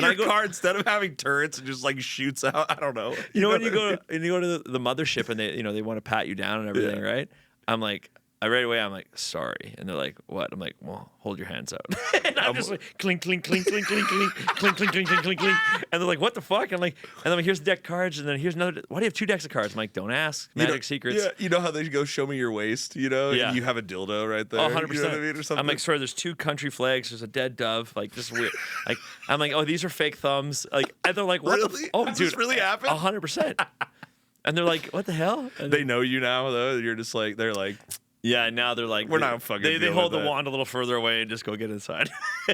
I go, car, instead of having turrets, it just like shoots out. I don't know. When you go to the mothership and they want to pat you down and everything, right? I'm like, right away, I'm like, sorry. And they're like, what? I'm like, well, hold your hands out. And I'm just like, clink, clink, clink, clink, clink, clink, clink, clink, clink, clink, clink, clink. And they're like, what the fuck? I'm like, and then here's the deck cards, and then here's another. Why do you have 2 decks of cards? I'm like, don't ask. Magic secrets. Yeah, you know how they go show me your waist, Yeah. And you have a dildo right there. 100%. You know what I mean? Or something. I'm like, sorry, there's 2 country flags. There's a dead dove. Like, this is weird. Like, I'm like, oh, these are fake thumbs. Like, and they're like, what? Really? Oh, Does dude, this really happen? 100%. And they're like, what the hell? And they know you now, though. You're just like, they're like. Yeah, now they're like, we're not fucking. They hold the wand a little further away and just go get inside.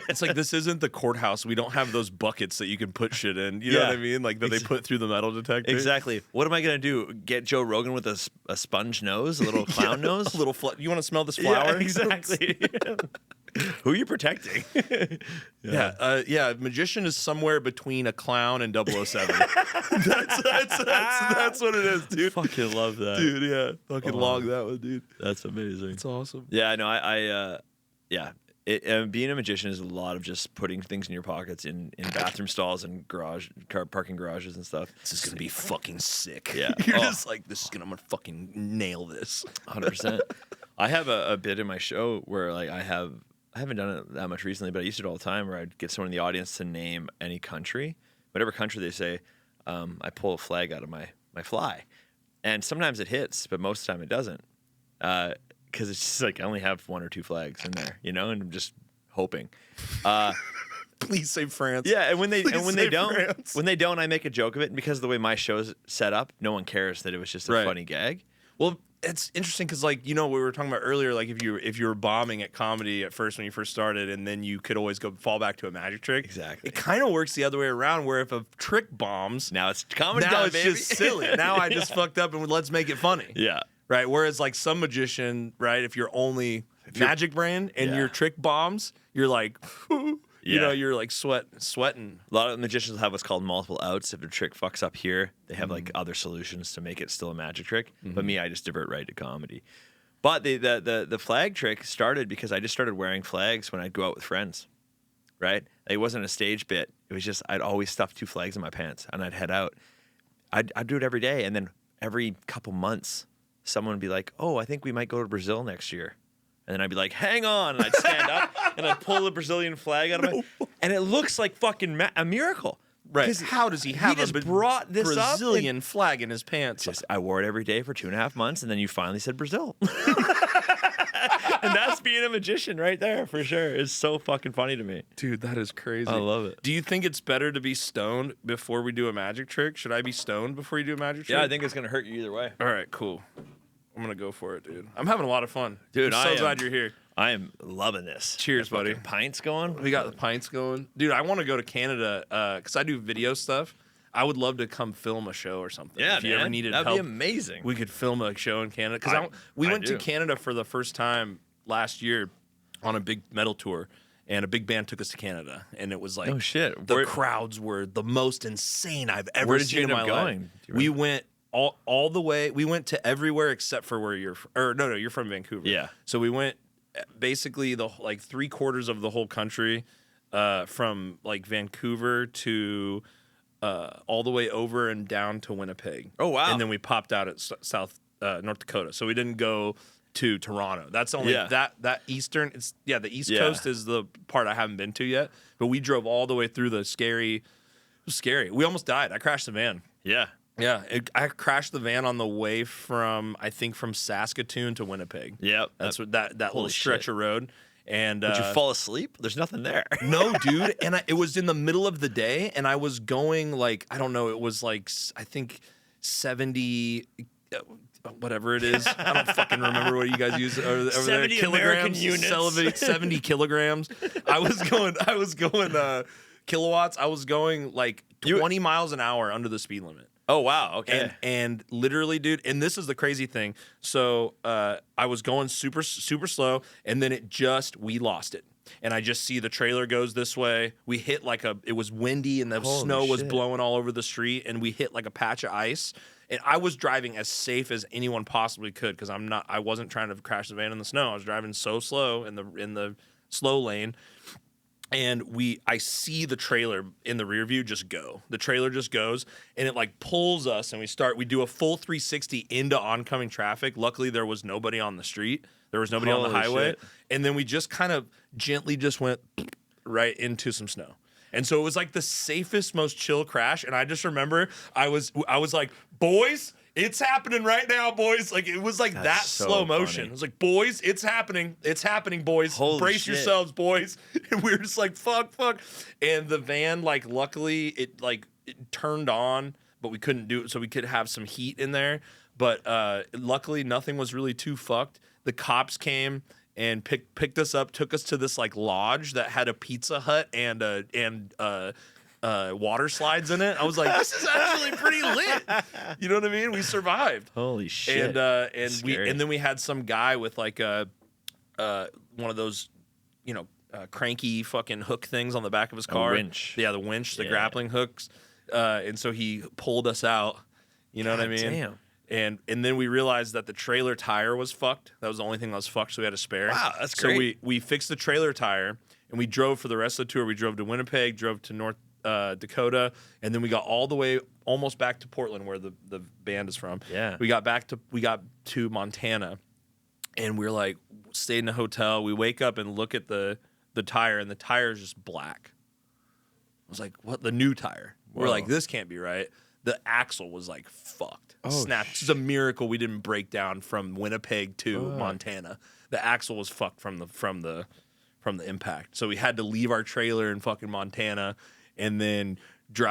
It's like, this isn't the courthouse. We don't have those buckets that you can put shit in. You know what I mean? Like that they put through the metal detector. Exactly. What am I gonna do? Get Joe Rogan with a sponge nose, a little clown nose, a little. You want to smell this flower? Yeah, exactly. Who are you protecting? Yeah. Magician is somewhere between a clown and 007. that's what it is, dude. Fucking love that, dude. Yeah, fucking log that one, dude. That's amazing. It's awesome. Yeah, no, being a magician is a lot of just putting things in your pockets in bathroom stalls and parking garages and stuff. This is gonna be fucking sick. Yeah, you're just like, I'm gonna fucking nail this. 100%. I have a bit in my show where like I haven't done it that much recently, but I used to do it all the time, where I'd get someone in the audience to name any country. Whatever country they say, I pull a flag out of my fly. And sometimes it hits, but most of the time it doesn't. Because it's just like I only have 1 or 2 flags in there, and I'm just hoping. Please say France. Yeah, and when they don't, France. when they don't, I make a joke of it. And because of the way my show's set up, no one cares that it was just a funny gag. Well, it's interesting because, like, we were talking about earlier, like if you were bombing at comedy at first when you first started, and then you could always fall back to a magic trick. Exactly. It kind of works the other way around, where if a trick bombs, now it's comedy. Now it's just silly. Now I just fucked up, and let's make it funny. Yeah. Right. Whereas like some magician, right, if you're only magic brain and your trick bombs, you're like, you're like sweating. A lot of magicians have what's called multiple outs. If a trick fucks up here, they have like other solutions to make it still a magic trick. But me, I just divert right to comedy. But the flag trick started because I just started wearing flags when I'd go out with friends. Right? It wasn't a stage bit. It was just I'd always stuff 2 flags in my pants and I'd head out. I'd do it every day, and then every couple months, someone would be like, oh, I think we might go to Brazil next year. And then I'd be like, hang on. And I'd stand up and I'd pull the Brazilian flag out of my... And it looks like fucking a miracle. Right. How does he have a brought this Brazilian flag in his pants? I wore it every day for 2.5 months, and then you finally said Brazil. And that's being a magician right there, for sure. It's so fucking funny to me. Dude, that is crazy. I love it. Do you think it's better to be stoned before we do a magic trick? Should I be stoned before you do a magic trick? Yeah, I think it's going to hurt you either way. All right, cool. I'm going to go for it, dude. I'm having a lot of fun. Dude, I'm so glad you're here. I am loving this. Cheers, buddy. Pints going? We got the pints going. Dude, I want to go to Canada because I do video stuff. I would love to come film a show or something. Yeah, if you ever needed help, that'd be amazing. We could film a show in Canada. Because we went to Canada for the first time last year on a big metal tour. and a big band took us to Canada, and it was like, oh shit, the crowds were the most insane I've ever where did seen you end in up my going? life. We went all the way. We went to everywhere except for where you're. No, you're from Vancouver. Yeah. So we went basically the like 3/4 of the whole country, from like Vancouver to all the way over and down to Winnipeg. Oh wow! And then we popped out at North Dakota. So we didn't go to Toronto. That's only that eastern. It's the East Coast is the part I haven't been to yet. But we drove all the way through the scary. It was scary. We almost died. I crashed the van. Yeah. Yeah, I crashed the van on the way from Saskatoon to Winnipeg. Yep, that's what that little stretch of road. And did you fall asleep? There's nothing there. No, dude. And it was in the middle of the day, and I was going like I don't know. It was like I think 70. Whatever it is, I don't fucking remember what you guys use over there. 70 Kilograms, American units. 70 kilograms. I was going kilowatts. I was going like 20 miles an hour under the speed limit. Oh wow, okay. And literally, dude, and this is the crazy thing. So I was going super slow, and then we lost it. And I just see the trailer goes this way. We hit it was windy, and the snow was blowing all over the street, and we hit like a patch of ice. And I was driving as safe as anyone possibly could because I wasn't trying to crash the van in the snow. I was driving so slow in the slow lane. And I see the trailer in the rear view just go. The trailer just goes, and it like pulls us, and we do a full 360 into oncoming traffic. Luckily, there was nobody on the street. There was nobody on the highway. Shit. And then we just kind of gently just went right into some snow. And so it was like the safest, most chill crash. And I just remember I was like, boys, it's happening right now, boys. Like it was like that so slow motion. funny. It was like, boys, it's happening. It's happening, boys. Holy Brace shit. yourselves, boys. And we were just like, fuck. And the van, like, luckily it turned on, but we couldn't do it, so we could have some heat in there. But luckily nothing was really too fucked. The cops came and picked us up, took us to this like lodge that had a Pizza Hut and water slides in it. I was like, this is actually pretty lit. You know what I mean? We survived. Holy shit! And then we had some guy with like one of those, cranky fucking hook things on the back of his car. A winch. Yeah, the winch, the grappling hooks. And so he pulled us out. You know what I mean? Damn. And then we realized that the trailer tire was fucked. That was the only thing that was fucked, so we had a spare. Wow, that's great. So we fixed the trailer tire, and we drove for the rest of the tour. We drove to Winnipeg, drove to North Dakota, and then we got all the way almost back to Portland, where the band is from. Yeah. We got to Montana, and we're like, stayed in a hotel. We wake up and look at the tire, and the tire is just black. I was like, what? The new tire. We're like, this can't be right. The axle was like fucked. Snapped. It's a miracle we didn't break down from Winnipeg to Montana. The axle was fucked from the impact. So we had to leave our trailer in fucking Montana and then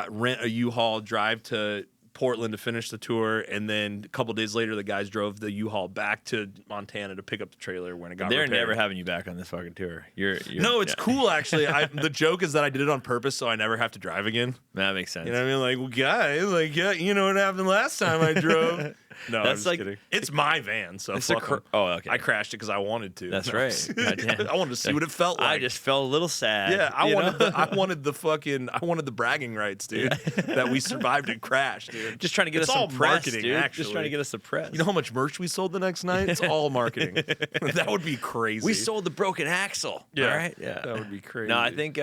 rent a U-Haul, drive to Portland to finish the tour, and then a couple days later, the guys drove the U-Haul back to Montana to pick up the trailer when it got repaired. They're never having you back on this fucking tour. No, it's cool actually. The joke is that I did it on purpose so I never have to drive again. That makes sense. You know what I mean? Like, well, guys, like, yeah, you know what happened last time I drove? No, That's I'm just like- kidding. It's my van, so It's fuck 'em. okay. I crashed it because I wanted to. That's No. right. Goddamn. I wanted to see what it felt like. I just felt a little sad. Yeah, I you wanted know? I wanted the bragging rights, dude, that we survived a crash, dude. Just trying to get It's us all some press, marketing, dude. actually. Just trying to get us the press. You know how much merch we sold the next night? It's all marketing. That would be crazy. we sold the broken axle. Yeah. All right. Yeah. That would be crazy. No, I think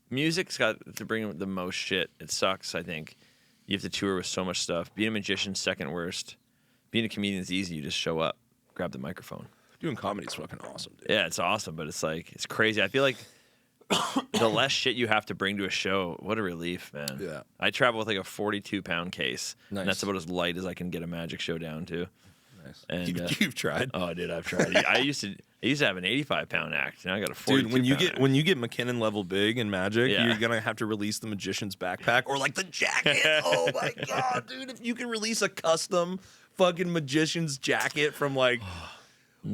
music's got to bring the most shit. It sucks. I think you have to tour with so much stuff. Being a magician's second worst. Being a comedian's easy. You just show up, grab the microphone. doing comedy is fucking awesome, dude. Yeah, it's awesome, but it's like it's crazy. I feel like the less shit you have to bring to a show, what a relief, man. Yeah. I travel with like a 42-pound case. Nice. And that's about as light as I can get a magic show down to. Nice. And You've tried. Oh, dude, I've tried. I used to have an 85-pound act. Now I got a 42. Dude, when you get McKinnon level big in magic, Yeah. you're gonna have to release the magician's backpack or like the jacket. Oh my god, dude! If you can release a custom fucking magician's jacket from like,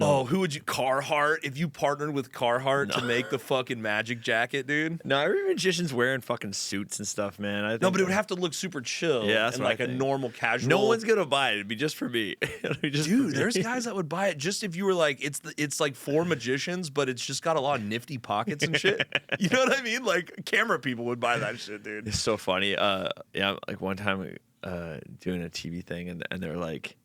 Oh, who would you? Carhartt? If you partnered with Carhartt to make the fucking magic jacket, dude. No, every magician's wearing fucking suits and stuff, man. No, but it would have to look super chill. Yeah, that's and what like a normal casual. No one's gonna buy it. It'd be just for me. Dude, there's guys that would buy it just if you were like, it's like for magicians, but it's just got a lot of nifty pockets and shit. You know what I mean? Like camera people would buy that shit, dude. It's so funny. Yeah, like one time doing a TV thing, and they're like,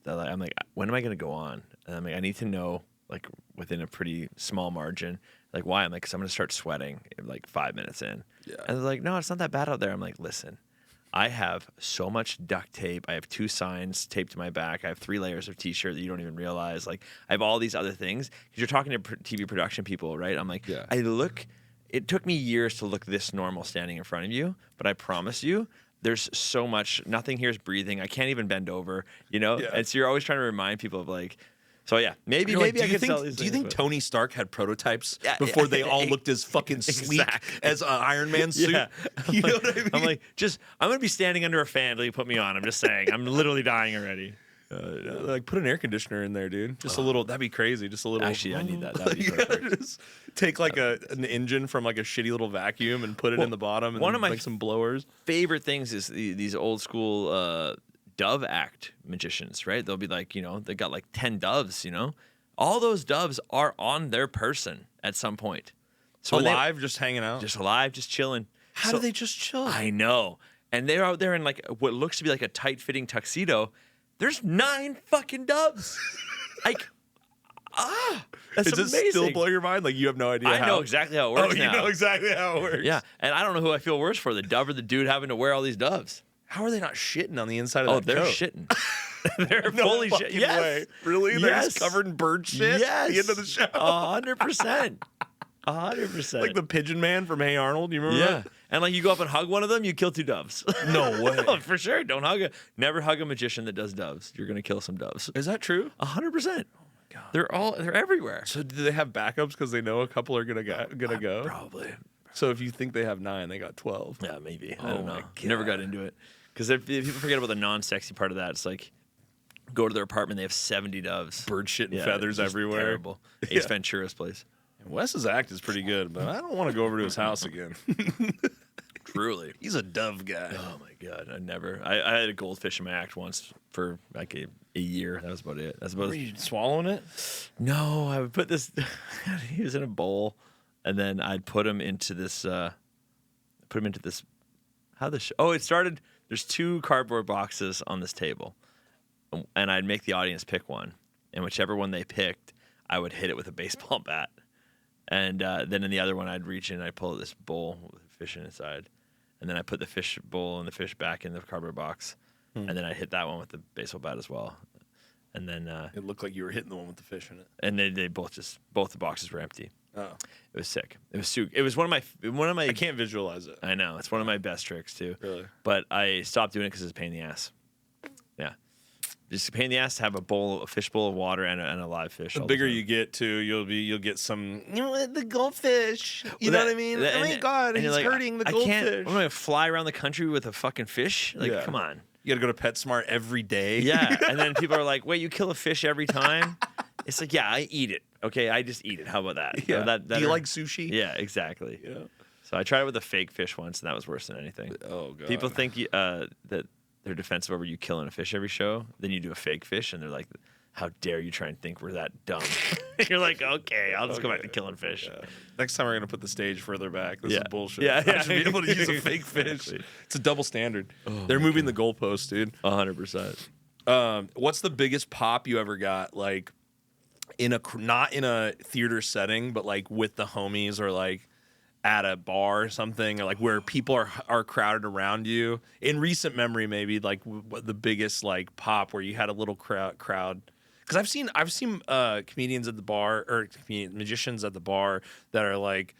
I'm like, when am I gonna go on? And I'm like, I need to know like within a pretty small margin. Like, why? I'm like, because I'm gonna start sweating like 5 minutes in. Yeah. And they're like, no, it's not that bad out there. I'm like, listen, I have so much duct tape. I have 2 signs taped to my back. I have 3 layers of t-shirt that you don't even realize. Like, I have all these other things. Because you're talking to TV production people, right? I'm like, yeah. It took me years to look this normal standing in front of you, but I promise you, there's so much. Nothing here is breathing. I can't even bend over, you know? Yeah. And so you're always trying to remind people of like, so yeah, maybe I could sell these things. Do you think Tony Stark had prototypes before they all looked as fucking sleek as an Iron Man suit? Yeah. You know what I mean? I'm like, I'm going to be standing under a fan till you put me on. I'm just saying. I'm literally dying already. Like put an air conditioner in there, dude. Just a little. That'd be crazy. Just a little. Actually, I need that. That'd be perfect. Just take like an engine from like a shitty little vacuum and put it in the bottom. And one of my some blowers. Favorite things is these old school dove act magicians, right? They'll be like, you know, they got like 10 doves. You know, all those doves are on their person at some point. So alive, just hanging out, just alive, just chilling. How do they just chill? I know, and they're out there in like what looks to be like a tight-fitting tuxedo. There's 9 fucking doves. Like, that's Does amazing. it still blow your mind? Like, you have no idea I know exactly how it works now. You know exactly how it works. Yeah, and I don't know who I feel worse for, the dove or the dude having to wear all these doves. How are they not shitting on the inside of that coat? They're shitting. They're fully shitting. Yes. Way. Really? They're just covered in bird shit? Yes. At the end of the show? 100%. 100%. Like the Pigeon Man from Hey Arnold. You remember that? And like you go up and hug one of them, you kill 2 doves. No way. No, for sure. Don't never hug a magician that does doves. You're gonna kill some doves. Is that true? 100%. Oh my god. They're everywhere. So do they have backups because they know a couple are gonna go? Probably. So if you think they have 9, they got 12. Yeah, maybe. I don't know. Never got into it. Because if people forget about the non-sexy part of that, it's like go to their apartment, they have 70 doves. Bird shit and feathers everywhere. Terrible. Ace Ventura's place. Wes's act is pretty good, but I don't want to go over to his house again. Truly. He's a dove guy. Oh, my God. I had a goldfish in my act once for like a year. That was about it. Were you swallowing it? No, I would put this. He was in a bowl, and then I'd put him into this. How this? Oh, it started. There's 2 cardboard boxes on this table, and I'd make the audience pick one, and whichever one they picked, I would hit it with a baseball bat. And then in the other one, I'd reach in and I'd pull this bowl with fish inside. And then I put the fish bowl and the fish back in the cardboard box. And then I hit that one with the baseball bat as well. And then it looked like you were hitting the one with the fish in it. And they both the boxes were empty. Oh, it was sick. It was one of my. I can't visualize it. I know it's one of my best tricks too. Really, but I stopped doing it because it's a pain in the ass. Yeah. Just a pain in the ass to have a fish bowl of water and a live fish. The bigger you get too, you'll get some. You know, the goldfish. You know what I mean? Oh my God, he's like, hurting the goldfish. I'm gonna fly around the country with a fucking fish. Like, come on. You gotta go to PetSmart every day. Yeah, and then people are like, "Wait, you kill a fish every time?" It's like, yeah, I eat it. Okay, I just eat it. How about that? Yeah. That Do you like sushi? Yeah, exactly. Yeah. So I tried it with a fake fish once, and that was worse than anything. Oh God. People think that they're defensive over you killing a fish every show. Then you do a fake fish, and they're like, "How dare you try and think we're that dumb?" You're like, "Okay, I'll just go back to killing fish." Yeah. Next time we're gonna put the stage further back. This is bullshit. Yeah, I should be able to use a fake fish. It's a double standard. Oh, they're moving the goalpost, dude. 100%. What's the biggest pop you ever got? Like not in a theater setting, but like with the homies or like at a bar or something, or like where people are crowded around you. In recent memory, maybe like the biggest like pop where you had a little crowd. Because I've seen comedians at the bar or magicians at the bar that are like,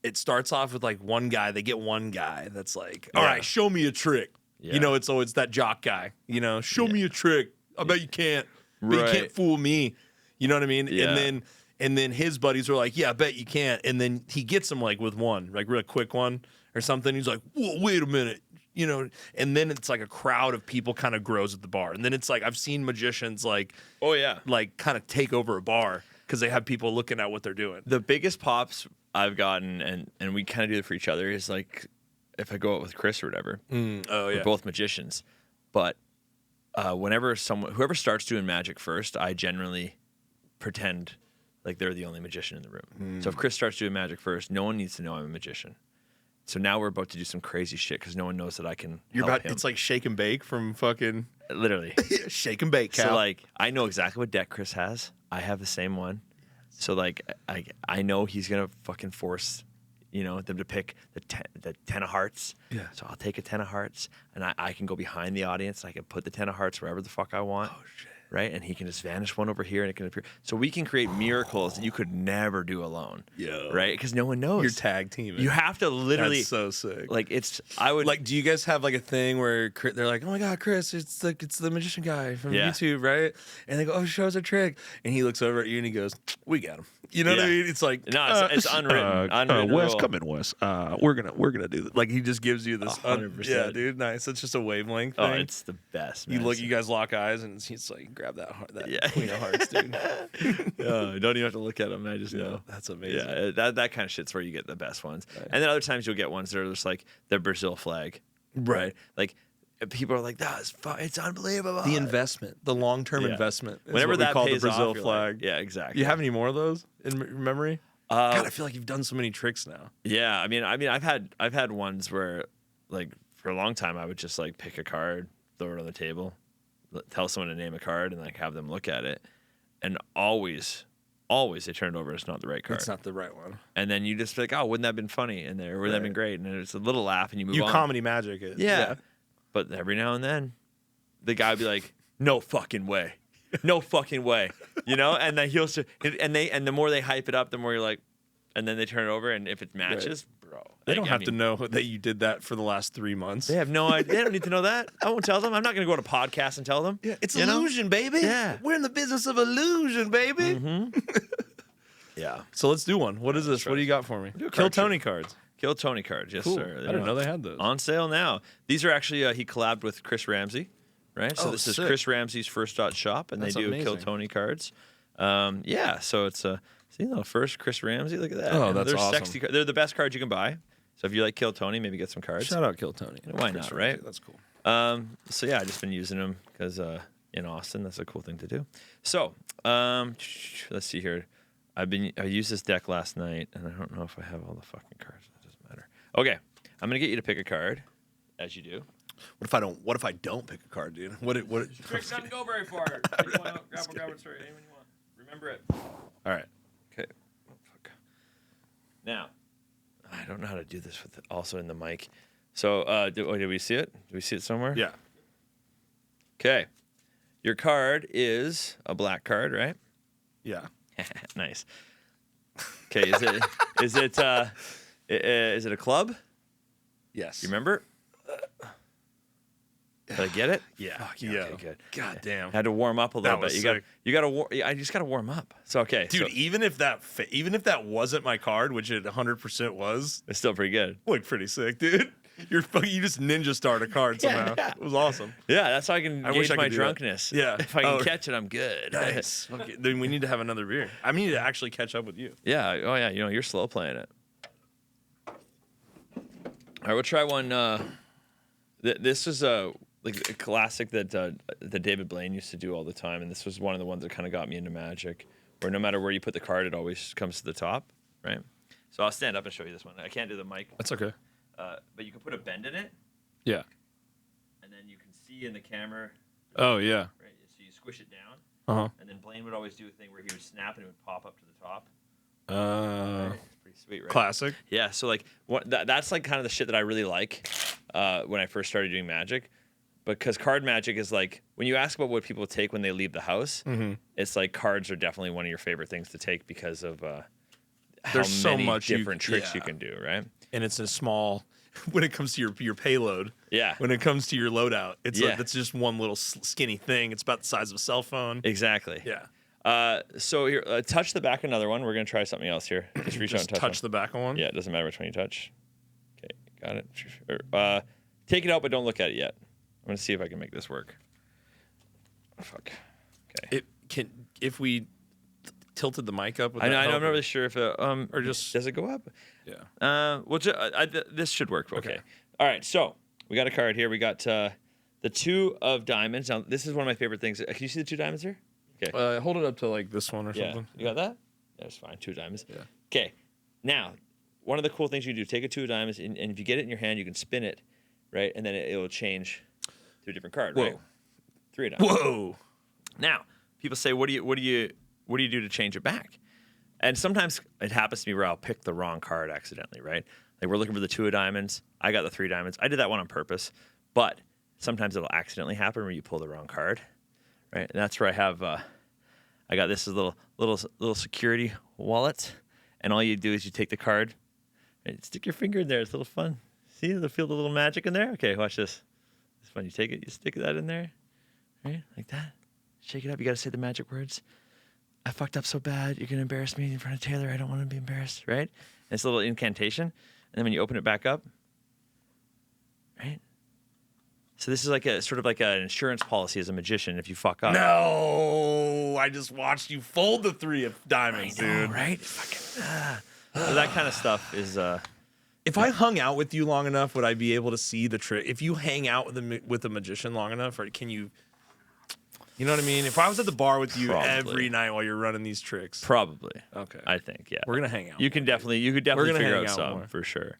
it starts off with like one guy. They get one guy that's like, all right, show me a trick. Yeah. You know, it's that jock guy. You know, show me a trick. I bet you can't. But you can't fool me. You know what I mean? Yeah. And then his buddies are like, yeah, I bet you can't. And then he gets him like with one, like real quick one or something. He's like, whoa, wait a minute. you know, and then it's like a crowd of people kind of grows at the bar. And then it's like I've seen magicians like kind of take over a bar because they have people looking at what they're doing. The biggest pops I've gotten, and we kind of do it for each other, is like if I go out with Chris or whatever. We're both magicians, but whenever whoever starts doing magic first, I generally pretend like they're the only magician in the room. So if Chris starts doing magic first, no one needs to know I'm a magician. So now we're about to do some crazy shit because no one knows that I can help him. It's like shake and bake from fucking... Literally. Shake and bake, Cal. So, like, I know exactly what deck Chris has. I have the same one. So, like, I know he's going to fucking force, you know, them to pick the 10 of hearts. Yeah. So I'll take a 10 of hearts, and I can go behind the audience, and I can put the 10 of hearts wherever the fuck I want. Oh, shit. Right? And he can just vanish one over here, and it can appear. So we can create miracles that you could never do alone. Yeah. Right? Because no one knows. You're tag teaming. You have to literally. That's so sick. Like, I would. Like, do you guys have like a thing where they're like, oh my God, Chris, it's the magician guy from YouTube, right? And they go, oh, show us a trick. And he looks over at you and he goes, we got him. You know what I mean? It's like, no, it's unwritten. Unwritten Wes, rule. come in, Wes. We're gonna do that. Like, he just gives you this 100%. Yeah, dude, nice. It's just a wavelength thing. Oh, it's the best. Man. You guys lock eyes, and he's like, grab that Queen of Hearts, dude. You don't even have to look at them. I just know. That's amazing. Yeah, that kind of shit's where you get the best ones. Right. And then other times you'll get ones that are just like the Brazil flag, right? Like people are like, it's unbelievable. The investment, the long-term investment. Whenever that call pays the Brazil off, flag. Like, yeah, exactly. You have any more of those in memory? God, I feel like you've done so many tricks now. Yeah, I mean, I've had ones where, like, for a long time, I would just like pick a card, throw it on the table, tell someone to name a card, and like have them look at it, and always they turn it over. It's not the right card. It's not the right one. And then you just be like, oh, wouldn't that have been funny in there? Wouldn't that have been great? And then it's a little laugh, and you move on. Comedy magic it. Yeah. But every now and then, the guy would be like, no fucking way. No fucking way. You know? And then and the more they hype it up, the more you're like, and then they turn it over, and if it matches, bro. They don't have to know that you did that for the last 3 months. They have no idea. They don't need to know that. I won't tell them. I'm not going to go on a podcast and tell them. Yeah, it's illusion, baby. Yeah. We're in the business of illusion, baby. Mm-hmm. Yeah. So let's do one. What is this? What do you got for me? Kill Tony cards. Kill Tony cards. Yes, cool. sir. I didn't know they had those. On sale now. These are actually, he collabed with Chris Ramsey, right? So this is Chris Ramsey's first shop, and That's they do amazing. Kill Tony cards. So it's first Chris Ramsey. Look at that. Oh, that's they're awesome. Sexy. They're the best cards you can buy. So if you like Kill Tony, maybe get some cards. Shout out Kill Tony. Why not, right? That's cool. So yeah, I've just been using them because in Austin, that's a cool thing to do. So let's see here. I used this deck last night, and I don't know if I have all the fucking cards. It doesn't matter. Okay, I'm gonna get you to pick a card, as you do. What if I don't pick a card, dude? What? Trick doesn't go very far. Grab it straight. Anyone you want. Remember it. All right. Okay. Oh, fuck. Now, I don't know how to do this with also in the mic. So, did we see it? Do we see it somewhere? Yeah. Okay. Your card is a black card, right? Yeah. Nice. Okay. Is it a club? Yes. You remember? Did I get it? Yeah. Fuck, Yeah. Okay, good. God damn. Had to warm up a little That bit. was I just got to warm up. So okay, Dude, so even if that wasn't my card, which it 100% was, it's still pretty good. looked pretty sick, dude. You just ninja starred a card somehow. Yeah. It was awesome. Yeah, that's how I can wish gauge I could my do that. drunkenness. Yeah. If I can catch it, I'm good. Nice. Okay, then we need to have another beer. I need to actually catch up with you. Yeah. Oh yeah. You're slow playing it. All right, we'll try one. This is like a classic that David Blaine used to do all the time, and this was one of the ones that kind of got me into magic. Where no matter where you put the card, it always comes to the top, right? So I'll stand up and show you this one. I can't do the mic. That's okay. But you can put a bend in it, Yeah. and then you can see in the camera. Oh, yeah. Right. So you squish it down, Uh-huh. and then Blaine would always do a thing where he would snap and it would pop up to the top. Uh, It's pretty sweet, right? classic. Yeah. So like, that's like kind of the shit that I really like when I first started doing magic, because card magic is like when you ask about what people take when they leave the house, it's like cards are definitely one of your favorite things to take because of how There's so many much different tricks you can do, right? And it's a small, when it comes to your payload. Yeah. When it comes to your loadout, it's Yeah. like, it's just one little skinny thing. It's about the size of a cell phone. Exactly. Yeah. So here, touch the back of another one. We're gonna try something else here. Just reach out and touch the back of one. Yeah, it doesn't matter which one you touch. Okay, got it. Take it out, but don't look at it yet. I'm gonna see if I can make this work. Oh, fuck. Okay. If we tilted the mic up. I'm not really sure if it, or just does it go up? Yeah. Well, this should work. Okay. All right. So we got a card here. We got the 2 of diamonds. Now this is one of my favorite things. Can you see the 2 diamonds here? Okay. Hold it up to like this one or Yeah. something. You got that? That's fine. 2 diamonds. Yeah. Okay. Now, one of the cool things you can do, take a 2 of diamonds, and if you get it in your hand, you can spin it, right? And then it will change to a different card, right? 3 of diamonds. Whoa. Now, people say, what do you do to change it back? And sometimes it happens to me where I'll pick the wrong card accidentally, right? Like we're looking for the 2 of diamonds. I got the 3 diamonds. I did that one on purpose. But sometimes it'll accidentally happen where you pull the wrong card, right? And that's where I have, I got this as a little security wallet. And all you do is you take the card and stick your finger in there. It's a little fun. See, you'll feel the little magic in there. Okay, watch this. It's fun. You take it, you stick that in there, right? Like that. Shake it up. You got to say the magic words. I fucked up so bad. You're going to embarrass me in front of Taylor. I don't want to be embarrassed, right? And it's a little incantation. And then when you open it back up, right? So this is like a sort of like an insurance policy as a magician if you fuck up. No, I just watched you fold the 3 of diamonds, dude. Right? Fucking, so that kind of stuff is... If I hung out with you long enough, would I be able to see the trick? If you hang out with a magician long enough, or can you... You know what I mean? If I was at the bar with you every night while you're running these tricks. Probably. Okay. I think, yeah. Hwe're going to hang out. You could definitely figure out some, more. for sure.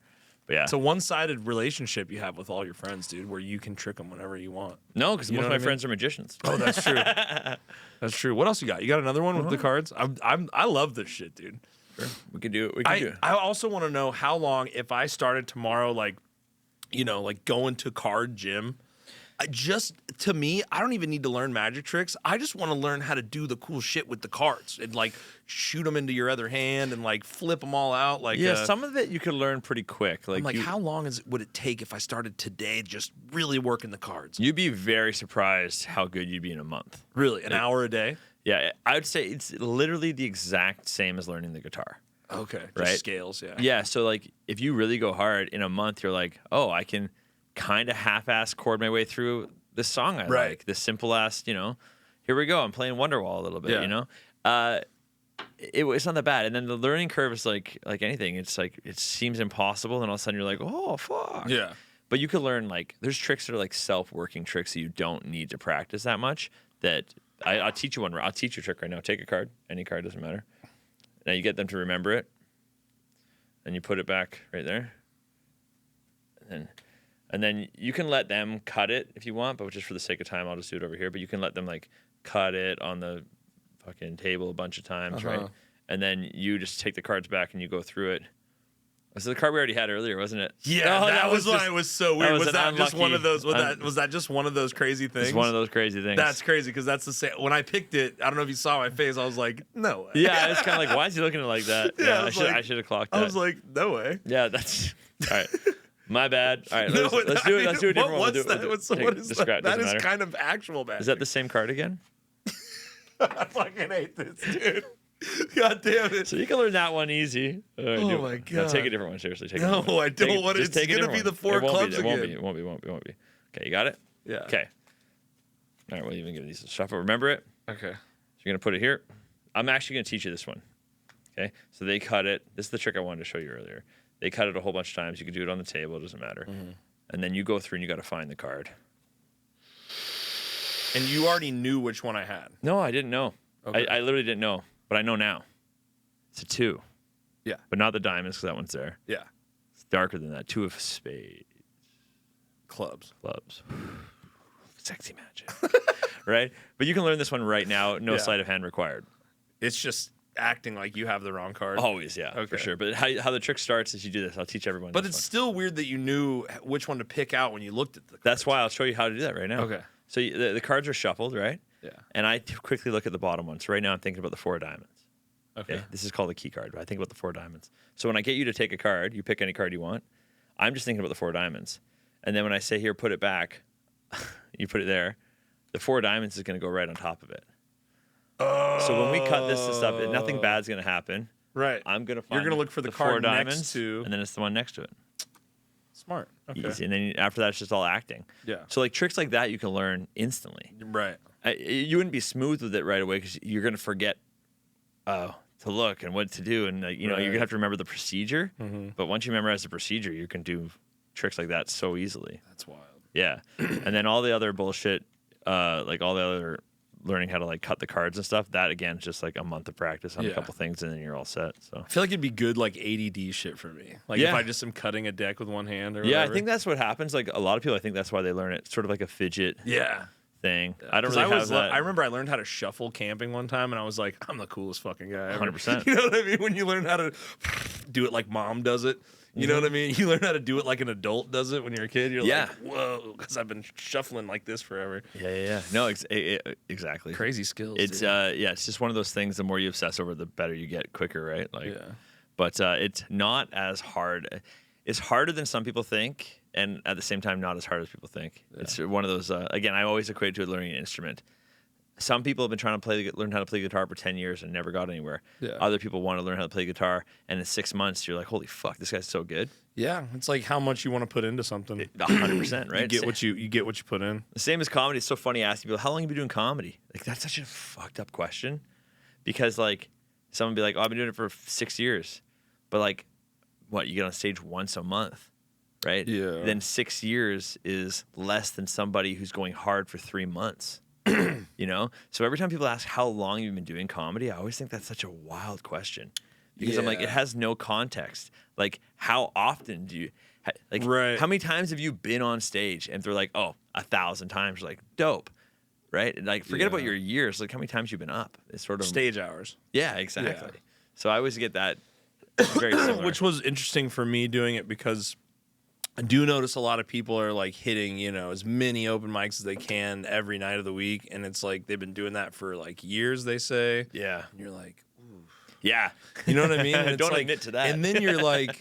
But yeah. It's a one-sided relationship you have with all your friends, dude, where you can trick them whenever you want. No, because most of my friends are magicians. Oh, that's true. That's true. What else you got? You got another one with the cards? I love this shit, dude. Sure. We can do it. We can do it. I also want to know how long, if I started tomorrow, like going to card gym. To me, I don't even need to learn magic tricks. I just want to learn how to do the cool shit with the cards and like shoot them into your other hand and like flip them all out. Like some of it you could learn pretty quick. Like, how long would it take if I started today just really working the cards? You'd be very surprised how good you'd be in a month. Really, an hour a day? Yeah, I would say it's literally the exact same as learning the guitar. Okay, right? Just scales, yeah. Yeah, so like if you really go hard in a month, you're like, oh, I can kind of half-ass chord my way through this song I like. This simple-ass, here we go. I'm playing Wonderwall a little bit, It's not that bad. And then the learning curve is like anything. It's like it seems impossible, and all of a sudden you're like, oh, fuck. Yeah. But you could learn, there's tricks that are like self-working tricks that you don't need to practice that much. That I'll teach you one. I'll teach you a trick right now. Take a card. Any card, doesn't matter. Now you get them to remember it. And you put it back right there. And then you can let them cut it if you want, but just for the sake of time, I'll just do it over here. But you can let them cut it on the fucking table a bunch of times, right? And then you just take the cards back and you go through it. This is the card we already had earlier, wasn't it? Yeah, that was why it was so weird. Was that just one of those? Was that just one of those crazy things? It's one of those crazy things. That's crazy because that's the same. When I picked it, I don't know if you saw my face. I was like, no way. Yeah, it's kind of like, why is he looking at it like that? Yeah, I should have clocked that. I was like, no way. Yeah, that's all right. My bad. All right, let's do it. Let's do a different one. What is that? That is kind of actual magic. Is that the same card again? I fucking hate this, dude. God damn it. So you can learn that one easy. Right, oh my God. Now take a different one. Seriously, take no, I don't want it. It's going to be the 4 clubs again. It won't be. Okay, you got it? Yeah. Okay. All right, we'll even give these a shuffle. Remember it? Okay. So you're going to put it here. I'm actually going to teach you this one. Okay? So they cut it. This is the trick I wanted to show you earlier. They cut it a whole bunch of times. You can do it on the table. It doesn't matter. Mm-hmm. And then you go through and you got to find the card. And you already knew which one I had? No, I didn't know. Okay. I literally didn't know, but I know now. It's a 2. Yeah. But not the diamonds because that one's there. Yeah. It's darker than that. 2 of spades. Clubs. Sexy magic. Right? But you can learn this one right now. No sleight of hand required. It's just acting like you have the wrong card. Always, yeah, okay. For sure. But how the trick starts is you do this. I'll teach everyone. But it's still weird that you knew which one to pick out when you looked at the cards. That's why I'll show you how to do that right now. Okay. So the cards are shuffled, right? Yeah. And I quickly look at the bottom one. So right now I'm thinking about the 4 diamonds. Okay. This is called the key card. But I think about the 4 diamonds. So when I get you to take a card, you pick any card you want. I'm just thinking about the 4 diamonds. And then when I say, here, put it back, you put it there, the 4 diamonds is going to go right on top of it. Oh. So when we cut this up, nothing bad's going to happen. Right. I'm going to find You're going to look for the the card 4 diamonds, next to... and then it's the one next to it. Smart. Okay. Easy. And then after that, it's just all acting. Yeah. So like tricks like that, you can learn instantly. Right. You wouldn't be smooth with it right away because you're going to forget to look and what to do. And, you're going to have to remember the procedure. Mm-hmm. But once you memorize the procedure, you can do tricks like that so easily. That's wild. Yeah. And then all the other bullshit, like all the other learning how to like cut the cards and stuff, that again is just like a month of practice on a couple things and then you're all set. So I feel like it'd be good like ADD shit for me. Like if I just am cutting a deck with one hand or whatever. I think that's what happens. Like a lot of people, I think that's why they learn it. Sort of like a fidget thing. I don't really have that. I remember I learned how to shuffle camping one time and I was like, I'm the coolest fucking guy ever. 100%. You know what I mean? When you learn how to do it like mom does it. You know what I mean? You learn how to do it like an adult does it when you're a kid. You're like, whoa, because I've been shuffling like this forever. Yeah. No, exactly. Crazy skills. It's it's just one of those things. The more you obsess over, the better you get, quicker, right? Like, but it's not as hard. It's harder than some people think, and at the same time, not as hard as people think. Yeah. It's one of those. Again, I always equate it to learning an instrument. Some people have been trying to learn how to play guitar for 10 years and never got anywhere. Yeah. Other people want to learn how to play guitar, and in 6 months, you're like, holy fuck, this guy's so good. Yeah, it's like how much you want to put into something. 100%, right? You get what you put in. The same as comedy. It's so funny asking people, how long have you been doing comedy? Like, that's such a fucked up question. Because, like, someone would be like, oh, I've been doing it for 6 years. But, like, what, you get on stage once a month, right? Yeah. Then 6 years is less than somebody who's going hard for 3 months. You know? So every time people ask how long you've been doing comedy, I always think that's such a wild question. Because I'm like, it has no context. Like, how often do you, how many times have you been on stage? And they're like, oh, 1,000 times. You're like, dope. Right? And like, forget about your years. Like, how many times you've been up? It's sort of stage hours. Yeah, exactly. Yeah. So I always get that very similar. Which was interesting for me doing it because I do notice a lot of people are like hitting, as many open mics as they can every night of the week. And it's like they've been doing that for like years, they say. Yeah. And you're like, ooh. Yeah. You know what I mean? And don't admit to that. And then you're like,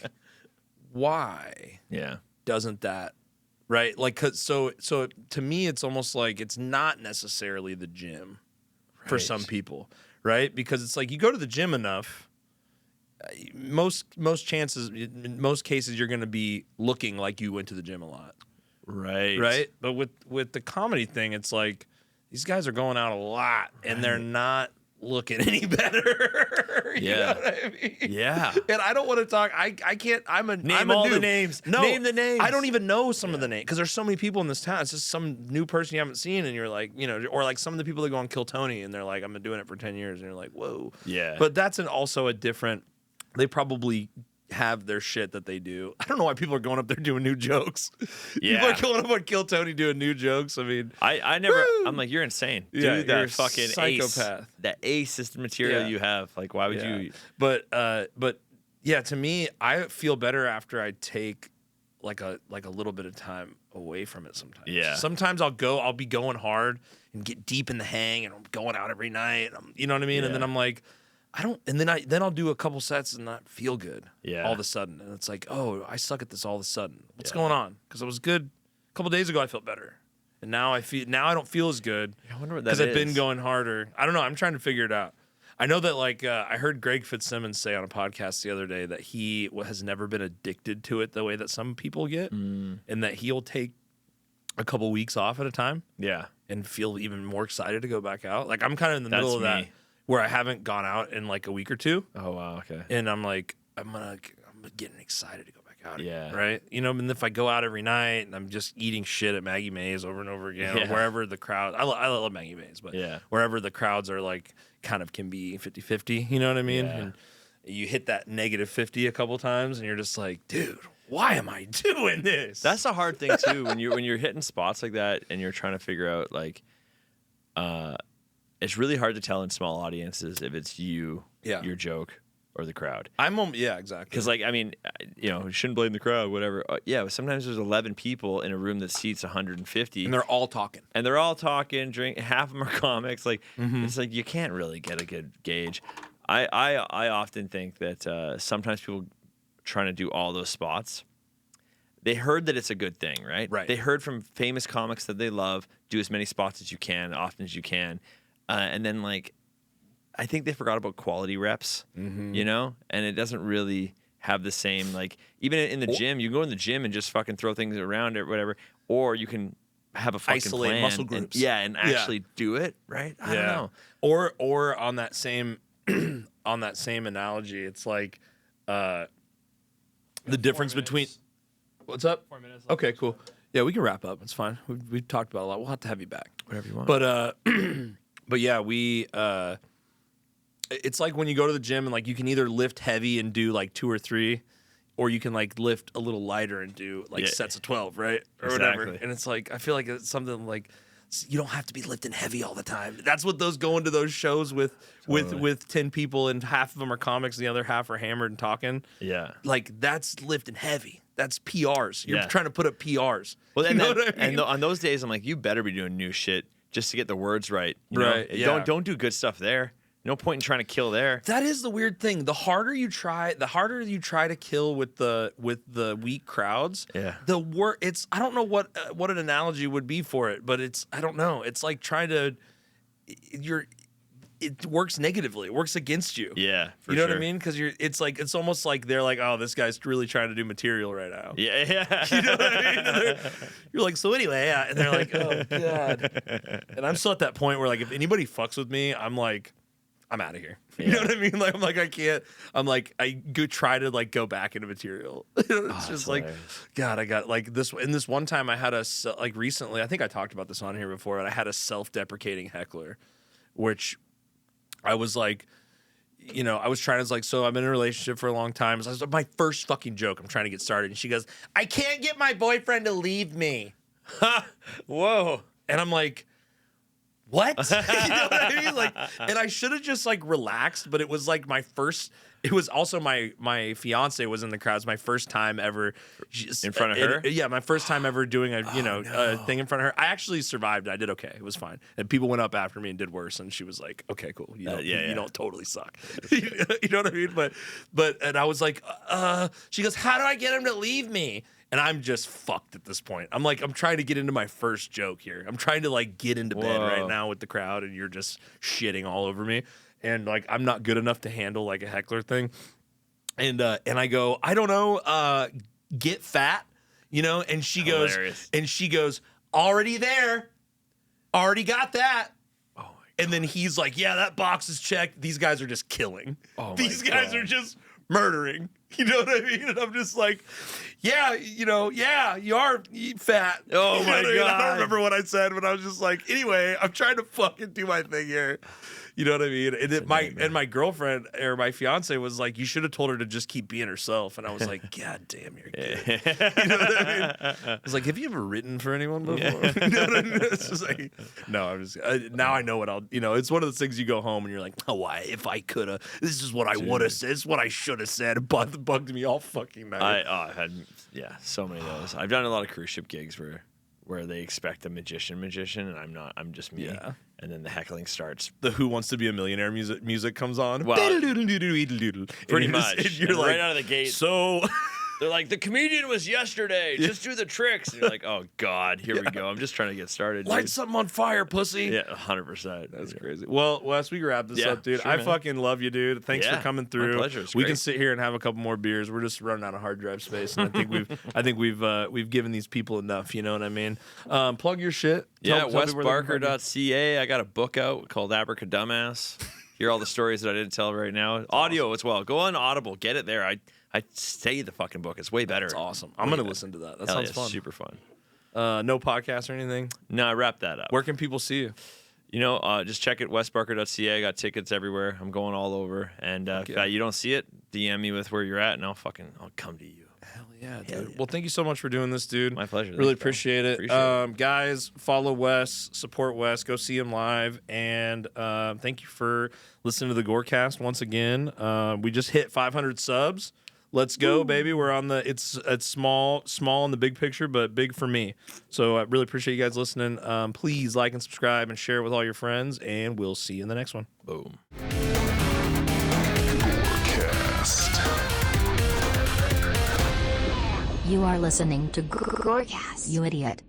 why? Yeah. Doesn't that, right? Like, so to me, it's almost like it's not necessarily the gym for some people, right? Because it's like you go to the gym enough. Most cases, you're going to be looking like you went to the gym a lot, right. But with the comedy thing, it's like these guys are going out a lot and they're not looking any better. You know what I mean? Yeah. And I don't want to talk. I can't. Name all the names. No, name the names. I don't even know some of the names because there's so many people in this town. It's just some new person you haven't seen, and you're like, or like some of the people that go on Kill Tony, and they're like, I've been doing it for 10 years, and you're like, whoa. Yeah. But that's also a different. They probably have their shit that they do. I don't know why people are going up there doing new jokes. Yeah. People are going up on Kill Tony doing new jokes. I mean, I never. I'm like, you're insane. Yeah, Dude, you're that a fucking psychopath. ace. That ace is the material you have. Like, why would you? But yeah, to me, I feel better after I take like a little bit of time away from it sometimes. Yeah. Sometimes I'll be going hard and get deep in the hang and I'm going out every night. You know what I mean? Yeah. And then I'm like, then I'll do a couple sets and not feel good. Yeah. All of a sudden. And it's like, oh, I suck at this all of a sudden. What's going on? Because I was good a couple days ago. I felt better. And now I don't feel as good. I wonder what that is. Because I've been going harder. I don't know. I'm trying to figure it out. I know that I heard Greg Fitzsimmons say on a podcast the other day that he has never been addicted to it the way that some people get, and that he'll take a couple weeks off at a time, and feel even more excited to go back out. Like I'm kind of in the middle of that, where I haven't gone out in like a week or two. Oh wow, okay. And I'm like, I'm getting excited to go back out. Yeah. Again, right. And if I go out every night and I'm just eating shit at Maggie Mae's over and over again, or wherever the crowd, I love Maggie Mae's, but wherever the crowds are like kind of can be 50-50, you know what I mean? Yeah. And you hit that -50 a couple times and you're just like, dude, why am I doing this? That's the hard thing too when you're hitting spots like that and you're trying to figure out like it's really hard to tell in small audiences if it's your joke or the crowd. Exactly. Because like I mean, you shouldn't blame the crowd, whatever. But sometimes there's 11 people in a room that seats 150, and they're all talking. Half of them are comics. Like it's like you can't really get a good gauge. I often think that sometimes people trying to do all those spots, they heard that it's a good thing, right? Right. They heard from famous comics that they love, do as many spots as you can, often as you can, and then like. I think they forgot about quality reps, and it doesn't really have the same, like, even in the gym, you go in the gym and just fucking throw things around or whatever, or you can have a fucking isolate plan muscle groups. and actually do it, right? I don't know. Or on that same on that same analogy, it's like the difference between what's up? 4 minutes. Okay, cool. Yeah, we can wrap up. It's fine. We've talked about a lot. We'll have to have you back. Whatever you want. But yeah, it's like when you go to the gym and like you can either lift heavy and do like 2 or 3, or you can like lift a little lighter and do like sets of 12, right? Or whatever. And it's like, I feel like it's something like you don't have to be lifting heavy all the time. That's what those go into those shows with 10 people and half of them are comics and the other half are hammered and talking. Yeah. Like that's lifting heavy. That's PRs. You're trying to put up PRs. Well, and, you know what I mean? And on those days, I'm like, you better be doing new shit just to get the words right. You know? Yeah. Don't do good stuff there. No point in trying to kill there. That is the weird thing. The harder you try to kill with the weak crowds. Yeah. It's I don't know what an analogy would be for it, but I don't know. It's like trying to it works negatively. It works against you. Yeah, you know what I mean? Because it's almost like they're like, oh, this guy's really trying to do material right now. Yeah. You know what I mean? You're like, so anyway, and they're like, oh god. And I'm still at that point where like if anybody fucks with me, I'm like, I'm out of here. You know what I mean? Like I'm like I can't. I'm like I go try to like go back into material. It's just like, God, I got like this. In this one time, I had like recently. I think I talked about this on here before. And I had a self-deprecating heckler, which I was like, I was trying to like. So I'm in a relationship for a long time. So I was like, my first fucking joke. I'm trying to get started, and she goes, "I can't get my boyfriend to leave me." Whoa. And I'm like, what? You know what I mean? Like, and I should have just like relaxed, but it was like it was also my fiance was in the crowd. It's my first time ever in front of her. Yeah, my first time ever doing a thing in front of her. I actually survived. I did okay. It was fine. And people went up after me and did worse. And she was like, "Okay, cool. You don't totally suck." You know what I mean? But and I was like, She goes, "How do I get him to leave me?" And I'm just fucked at this point. I'm trying to get into my first joke here. I'm trying to like get into bed right now with the crowd, and you're just shitting all over me. And like I'm not good enough to handle like a heckler thing. And I go, I don't know, get fat, And she goes, already there, already got that. Oh my God. And then he's like, yeah, that box is checked. These guys are just killing. These guys are just murdering. You know what I mean? And I'm just like, yeah, you are fat. Oh my God. I don't remember what I said, but I was just like, anyway, I'm trying to fucking do my thing here. You know what I mean? And my girlfriend or my fiance was like, you should have told her to just keep being herself. And I was like, God damn, you're good. You know what I mean? I was like, have you ever written for anyone before? You know what I mean? It's just like, no, I'm just now I know what it's one of those things you go home and you're like, oh, if I could have, this is what I would have said. This is what I should have said. It bugged me all fucking night. I've had so many of those. I've done a lot of cruise ship gigs where they expect a magician, and I'm not. I'm just me. Yeah. And then the heckling starts. The Who Wants to Be a Millionaire music comes on. Well, pretty much. And you're like, right out of the gate. So they're like, the comedian was yesterday. Just do the tricks. And you're like, oh God, here we go. I'm just trying to get started. Light something on fire, pussy. Yeah, 100%. That's crazy. Well, Wes, we can wrap this up, dude. Sure, I man. fucking love you, dude. Thanks for coming through. My pleasure. It's we great. can sit here and have a couple more beers. We're just running out of hard drive space, and I think we've given these people enough. You know what I mean? Plug your shit. Tell WesBarker.ca. I got a book out called Abracadumbass. Hear all the stories that I didn't tell right now. That's audio as well. Go on Audible. Get it there. I say the fucking book. It's way better. That's awesome. I'm going to listen to that. That sounds fun. Super fun. No podcast or anything? No, I wrapped that up. Where can people see you? Just check it, WesBarker.ca. I got tickets everywhere. I'm going all over. And if you don't see it, DM me with where you're at, and I'll come to you. Hell yeah, dude. Yeah. Well, thank you so much for doing this, dude. My pleasure. Really appreciate it. Guys, follow Wes, support Wes, go see him live, and thank you for listening to the GORCAST once again. We just hit 500 subs. Let's go, baby. We're on it's small in the big picture, but big for me. So I really appreciate you guys listening. Please like and subscribe and share it with all your friends, and we'll see you in the next one. Boom. You are listening to GORCAST, you idiot.